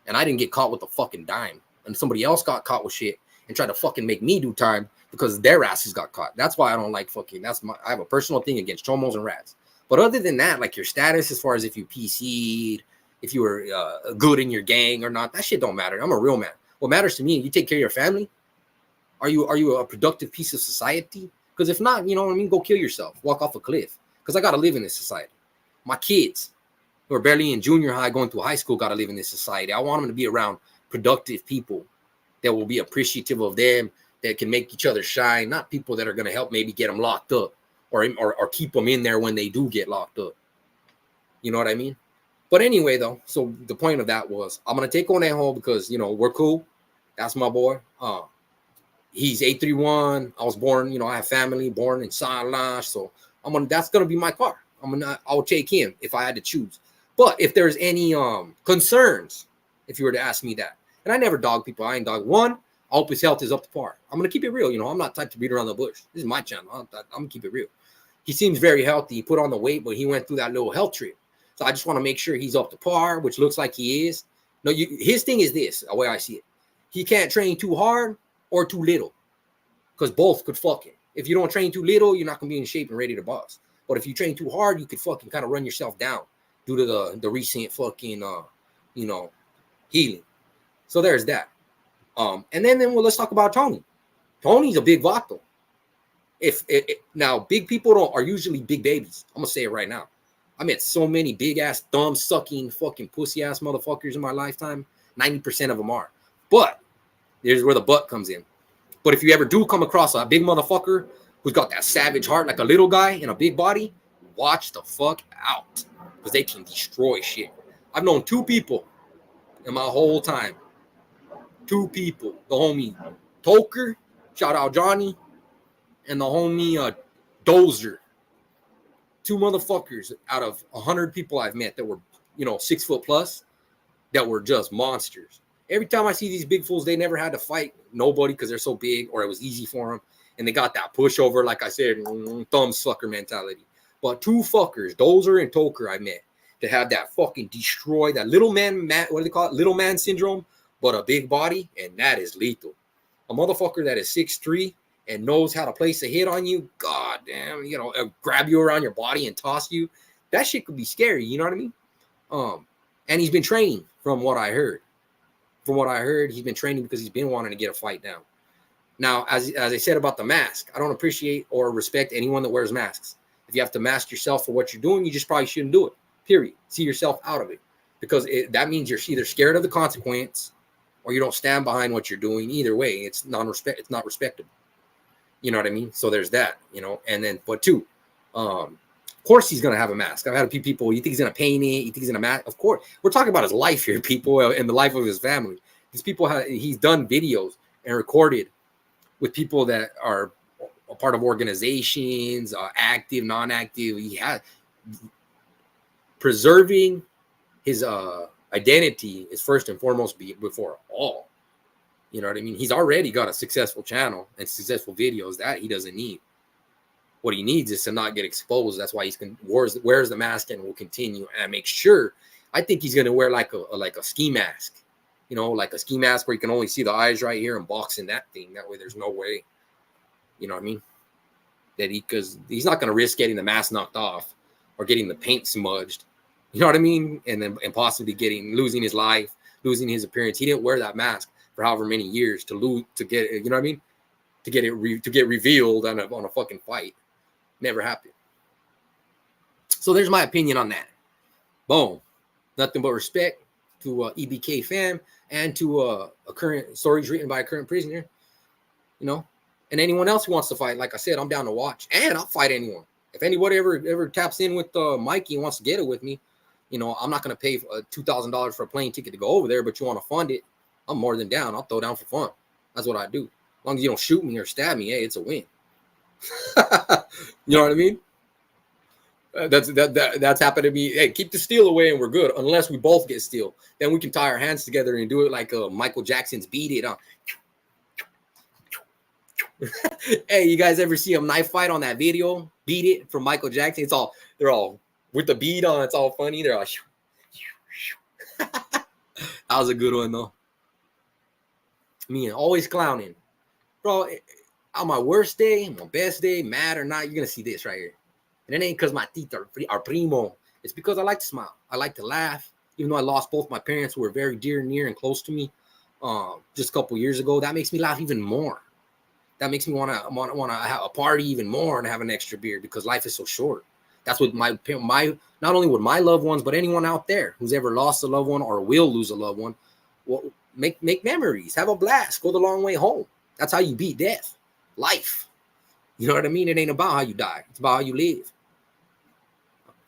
and I didn't get caught with a fucking dime and somebody else got caught with shit and tried to fucking make me do time because their asses got caught. That's why I don't like fucking, I have a personal thing against chomos and rats. But other than that, like your status, as far as if you PC'd, if you were good in your gang or not, that shit don't matter. I'm a real man. What matters to me, you take care of your family. Are you a productive piece of society? Because if not, you know what I mean? Go kill yourself. Walk off a cliff. Because I got to live in this society. My kids who are barely in junior high going through high school got to live in this society. I want them to be around productive people that will be appreciative of them, that can make each other shine, not people that are going to help maybe get them locked up or keep them in there when they do get locked up. You know what I mean? But anyway, though, so the point of that was I'm gonna take Conejo because we're cool. That's my boy. He's 831. I was born, I have family born in San Lage, so that's gonna be my car. I'll take him if I had to choose. But if there's any concerns, if you were to ask me that, and I never dog people, I ain't dog one. I hope his health is up to par. I'm gonna keep it real, I'm not the type to beat around the bush. This is my channel. I'm gonna keep it real. He seems very healthy. He put on the weight, but he went through that little health trip. So I just want to make sure he's up to par, which looks like he is. No, his thing is this, the way I see it. He can't train too hard or too little, because both could fuck him. If you don't train too little, you're not gonna be in shape and ready to boss. But if you train too hard, you could fucking kind of run yourself down due to the recent fucking healing. So there's that. And then let's talk about Tony. Tony's a big vato. Now big people are usually big babies. I'm gonna say it right now. I met so many big ass thumb sucking fucking pussy ass motherfuckers in my lifetime. 90% of them are. But here's where the butt comes in. But if you ever do come across a big motherfucker who's got that savage heart like a little guy in a big body, watch the fuck out, because they can destroy shit. I've known 2 people in my whole time. 2 people. The homie Toker, shout out Johnny, and the homie Dozer. 2 motherfuckers out of 100 people I've met that were, 6 foot plus, that were just monsters. Every time I see these big fools, they never had to fight nobody because they're so big, or it was easy for them. And they got that pushover, like I said, thumb sucker mentality. But 2 fuckers, Dozer and Toker, I met that had that fucking destroy, that little man, what do they call it? Little man syndrome, but a big body, and that is lethal. A motherfucker that is 6'3" and knows how to place a hit on you, god damn, grab you around your body and toss you. That shit could be scary, you know what I mean? And he's been training from what I heard. From what I heard, he's been training because he's been wanting to get a fight down. Now, as I said about the mask, I don't appreciate or respect anyone that wears masks. If you have to mask yourself for what you're doing, you just probably shouldn't do it, period. See yourself out of it, because that means you're either scared of the consequence or you don't stand behind what you're doing. Either way, it's not respectable. You know what I mean? So there's that, and then, but 2, of course he's going to have a mask. I've had a few people, you think he's going to paint it? You think he's going to mask? Of course. We're talking about his life here, people, and the life of his family. These people, he's done videos and recorded with people that are a part of organizations, active, non-active. He had preserving his identity is first and foremost before all. You know what I mean? He's already got a successful channel and successful videos that he doesn't need. What he needs is to not get exposed. That's why wears the mask and will continue and make sure. I think he's going to wear like a ski mask, like a ski mask where you can only see the eyes right here and box in that thing. That way there's no way, you know what I mean? Because he's not going to risk getting the mask knocked off or getting the paint smudged. You know what I mean? And possibly losing his life, losing his appearance. He didn't wear that mask for however many years to get it, you know what I mean? To get revealed on a fucking fight. Never happened. So there's my opinion on that. Boom. Nothing but respect to EBK fam and to a current stories written by a current prisoner, and anyone else who wants to fight. Like I said, I'm down to watch, and I'll fight anyone. If anybody ever taps in with Mikey and wants to get it with me, I'm not going to pay $2,000 for a plane ticket to go over there, but you want to fund it, I'm more than down. I'll throw down for fun. That's what I do. As long as you don't shoot me or stab me, hey, it's a win. You know what I mean? That's happened to me. Hey, keep the steel away and we're good. Unless we both get steel, then we can tie our hands together and do it like Michael Jackson's "Beat It." Hey, you guys ever see a knife fight on that video? "Beat It" from Michael Jackson. They're all with the beat on. It's all funny. They're all. That was a good one though. Me always clowning, bro. On my worst day, my best day, mad or not, you're gonna see this right here. And it ain't because my teeth are primo. It's because I like to smile. I like to laugh. Even though I lost both my parents who were very dear, near, and close to me just a couple years ago, that makes me laugh even more. That makes me want to have a party even more and have an extra beer because life is so short. That's what my not only with my loved ones, but anyone out there who's ever lost a loved one or will lose a loved one, well, make memories, have a blast, go the long way home. That's how you beat death. Life. You know what I mean? It ain't about how you die. It's about how you live.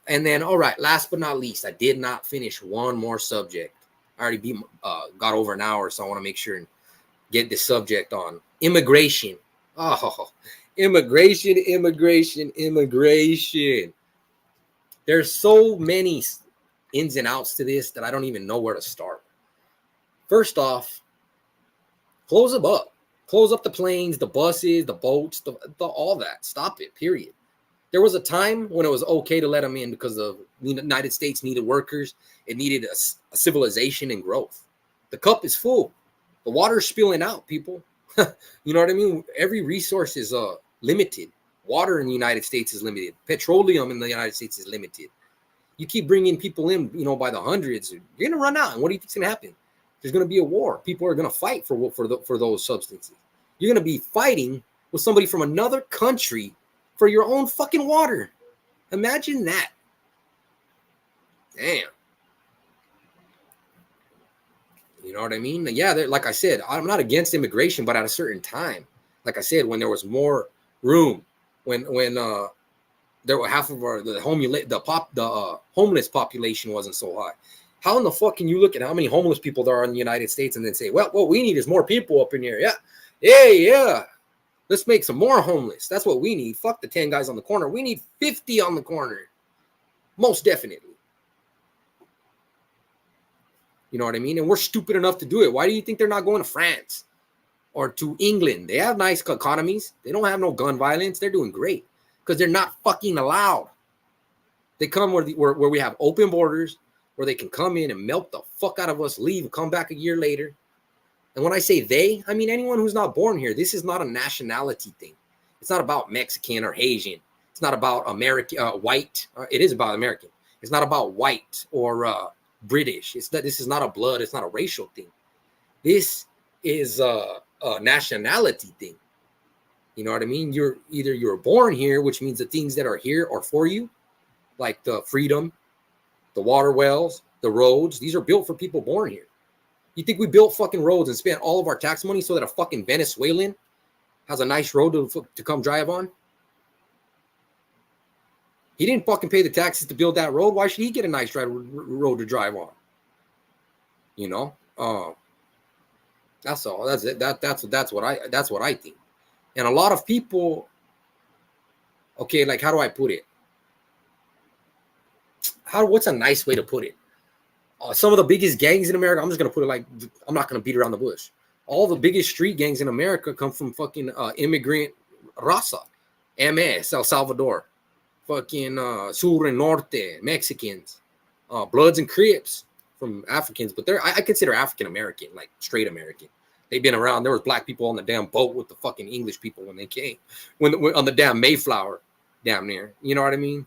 And then, all right, last but not least, I did not finish one more subject. I already got over an hour, so I want to make sure and get this subject on. Immigration. Oh, immigration. There's so many ins and outs to this that I don't even know where to start. First off, close them up. Close up the planes, the buses, the boats, the all that. Stop it, period. There was a time when it was okay to let them in because the United States needed workers. It needed a civilization and growth. The cup is full. The water's spilling out, people. You know what I mean? Every resource is limited. Water in the United States is limited. Petroleum in the United States is limited. You keep bringing people in, by the hundreds, you're going to run out. And what do you think's going to happen? There's going to be a war. People are going to fight for those substances. You're going to be fighting with somebody from another country for your own fucking water. Imagine that. Damn. You know what I mean? Yeah, like I said, I'm not against immigration, but at a certain time, like I said, when there was more room, when there were half of the homeless population wasn't so high. How in the fuck can you look at how many homeless people there are in the United States and then say, well, what we need is more people up in here? Yeah. Let's make some more homeless. That's what we need. Fuck the 10 guys on the corner. We need 50 on the corner. Most definitely. You know what I mean? And we're stupid enough to do it. Why do you think they're not going to France or to England? They have nice economies. They don't have no gun violence. They're doing great because they're not fucking allowed. They come where we have open borders, where they can come in and melt the fuck out of us, leave, come back a year later. And when I say they, I mean anyone who's not born here. This is not a nationality thing. It's not about Mexican or Haitian. It's not about American, white. It is about American. It's not about white or British. This is not a blood. It's not a racial thing. This is a nationality thing. You know what I mean? You're born here, which means the things that are here are for you, like the freedom, the water wells, the roads. These are built for people born here. You think we built fucking roads and spent all of our tax money so that a fucking Venezuelan has a nice road to come drive on? He didn't fucking pay the taxes to build that road. Why should he get a nice road to drive on? You know, that's all. That's it. That's what I think. And a lot of people, okay, like how do I put it? What's a nice way to put it? Some of the biggest gangs in America, I'm just going to put it like, I'm not going to beat around the bush. All the biggest street gangs in America come from fucking immigrant raza, MS, El Salvador, fucking Sur and Norte, Mexicans, Bloods and Crips from Africans. But I consider African American, like straight American. They've been around. There was black people on the damn boat with the fucking English people when they came, on the damn Mayflower, damn near. You know what I mean?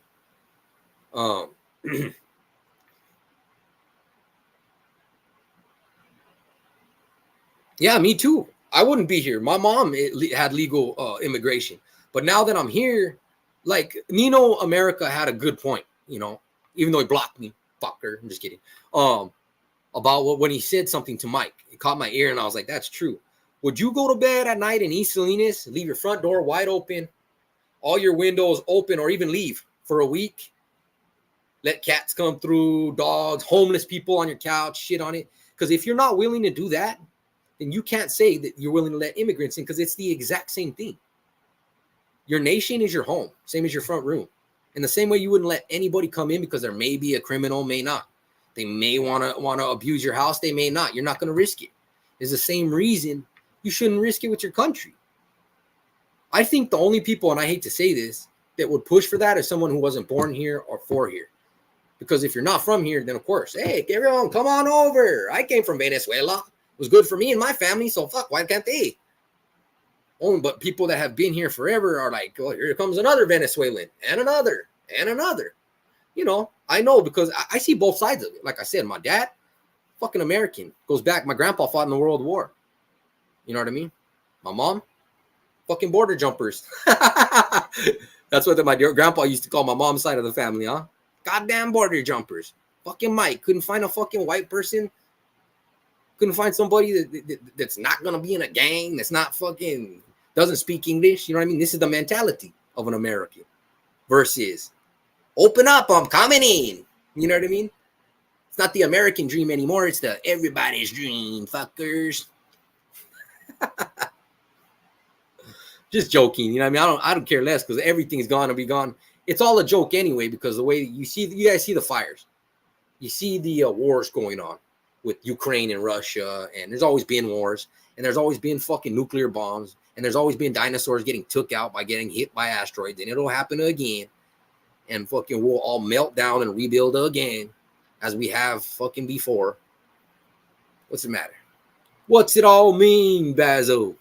Yeah, me too. I wouldn't be here. My mom had legal immigration. But now that I'm here, like Nino America had a good point, even though he blocked me, fucker. I'm just kidding. About when he said something to Mike. It caught my ear and I was like, that's true. Would you go to bed at night in East Salinas, leave your front door wide open, all your windows open, or even leave for a week? Let cats come through, dogs, homeless people on your couch, shit on it. Because if you're not willing to do that, then you can't say that you're willing to let immigrants in because it's the exact same thing. Your nation is your home, same as your front room. In the same way you wouldn't let anybody come in because there may be a criminal, may not. They may want to abuse your house, they may not. You're not going to risk it. It's the same reason you shouldn't risk it with your country. I think the only people, and I hate to say this, that would push for that is someone who wasn't born here or for here. Because if you're not from here, then of course, hey, everyone, come on over. I came from Venezuela. It was good for me and my family, so fuck, why can't they? Oh, but people that have been here forever are like, oh, here comes another Venezuelan and another and another. I know because I see both sides of it. Like I said, my dad, fucking American, goes back. My grandpa fought in the World War. You know what I mean? My mom, fucking border jumpers. That's what my grandpa used to call my mom's side of the family, huh? Goddamn border jumpers. Fucking Mike couldn't find a fucking white person. Couldn't find somebody that's not going to be in a gang, that's not fucking doesn't speak English. You know what I mean? This is the mentality of an American versus open up, I'm coming in. You know what I mean? It's not the American dream anymore. It's the everybody's dream, fuckers. Just joking. You know what I mean? I don't care less because everything's gonna be gone. It's all a joke anyway because the way you guys see the fires. You see the wars going on with Ukraine and Russia, and there's always been wars, and there's always been fucking nuclear bombs, and there's always been dinosaurs getting took out by getting hit by asteroids, and it'll happen again, and fucking we'll all melt down and rebuild again as we have fucking before. What's the matter? What's it all mean, Bazo?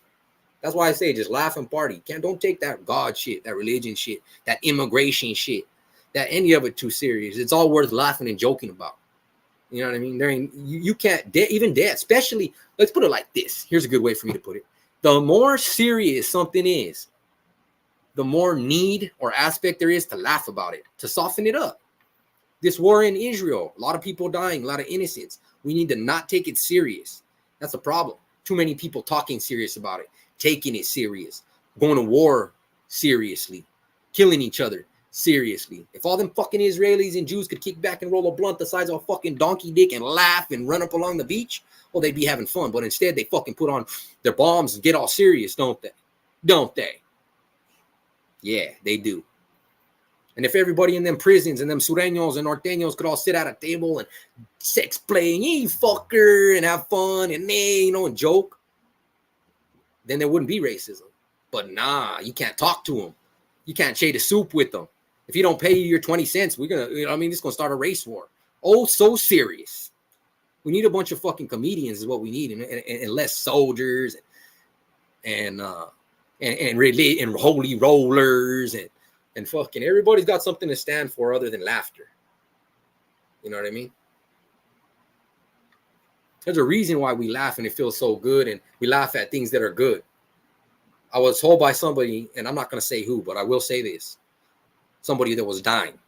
That's why I say just laugh and party. Don't take that God shit, that religion shit, that immigration shit, that any of it too serious. It's all worth laughing and joking about. You know what I mean? There ain't you can't even death, especially. Let's put it like this. Here's a good way for me to put it: the more serious something is, the more need or aspect there is to laugh about it, to soften it up. This war in Israel, a lot of people dying, a lot of innocents. We need to not take it serious. That's the problem. Too many people talking serious about it, taking it serious, going to war seriously, killing each other seriously. If all them fucking Israelis and Jews could kick back and roll a blunt the size of a fucking donkey dick and laugh and run up along the beach, well, they'd be having fun. But instead, they fucking put on their bombs and get all serious, don't they? Don't they? Yeah, they do. And if everybody in them prisons and them sureños and norteños could all sit at a table and sex playing, you fucker, and have fun and and joke, then there wouldn't be racism. But nah, you can't talk to them. You can't shade a soup with them. If you don't pay your 20 cents, we're going to, it's going to start a race war. Oh, so serious. We need a bunch of fucking comedians is what we need, and less soldiers and holy rollers and fucking everybody's got something to stand for other than laughter. You know what I mean? There's a reason why we laugh and it feels so good, and we laugh at things that are good. I was told by somebody, and I'm not going to say who, but I will say this. Somebody that was dying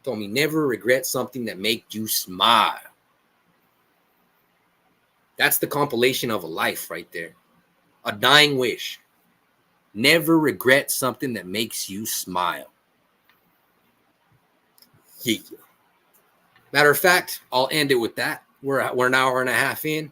told me, never regret something that makes you smile. That's the compilation of a life right there. A dying wish. Never regret something that makes you smile. Yeah. Matter of fact, I'll end it with that. We're an hour and a half in.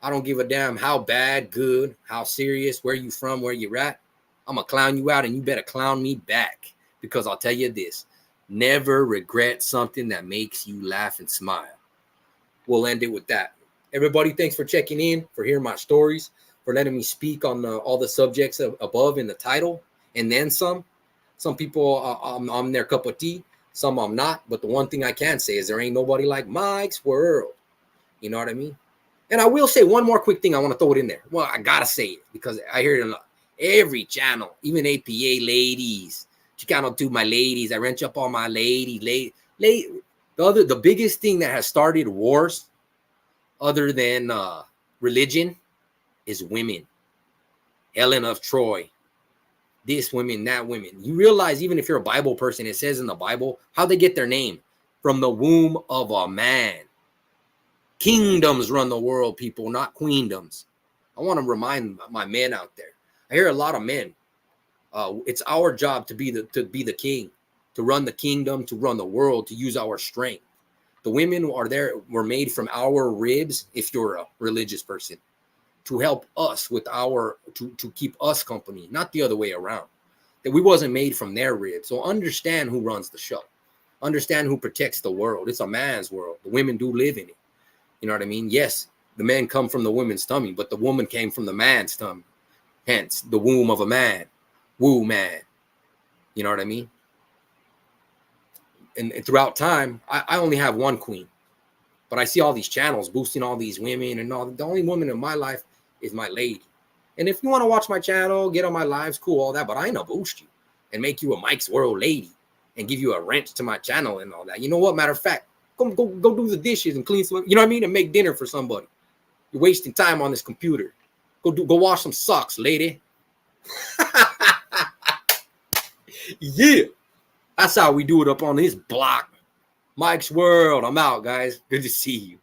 I don't give a damn how bad, good, how serious, where you from, where you're at. I'm going to clown you out, and you better clown me back. Because I'll tell you this. Never regret something that makes you laugh and smile. We'll end it with that. Everybody, thanks for checking in, for hearing my stories, for letting me speak on all the subjects above in the title, and then some. Some people, I'm their cup of tea. Some I'm not. But the one thing I can say is there ain't nobody like Mike's World. You know what I mean? And I will say one more quick thing. I want to throw it in there. Well, I got to say it because I hear it a lot. Every channel, even APA ladies. Chicano to my ladies. I wrench up all my ladies. The biggest thing that has started wars other than religion is women. Helen of Troy. This women, that women. You realize even if you're a Bible person, it says in the Bible how they get their name. From the womb of a man. Kingdoms run the world, people, not queendoms. I want to remind my men out there. I hear a lot of men. It's our job to be the king, to run the kingdom, to run the world, to use our strength. The women were made from our ribs, if you're a religious person, to help us with to keep us company, not the other way around. That we wasn't made from their ribs. So understand who runs the show. Understand who protects the world. It's a man's world. The women do live in it. You know what I mean? Yes, the men come from the woman's tummy, but the woman came from the man's tummy. Hence, the womb of a man. Woo man. You know what I mean? And throughout time, I only have one queen. But I see all these channels boosting all these women and all. The only woman in my life is my lady. And if you want to watch my channel, get on my lives, cool, all that. But I ain't gonna boost you and make you a Mike's World lady and give you a rent to my channel and all that. You know what? Matter of fact, go do the dishes and clean some. You know what I mean? And make dinner for somebody. You're wasting time on this computer. Go wash some socks, lady. Yeah. That's how we do it up on this block. Mike's World. I'm out, guys. Good to see you.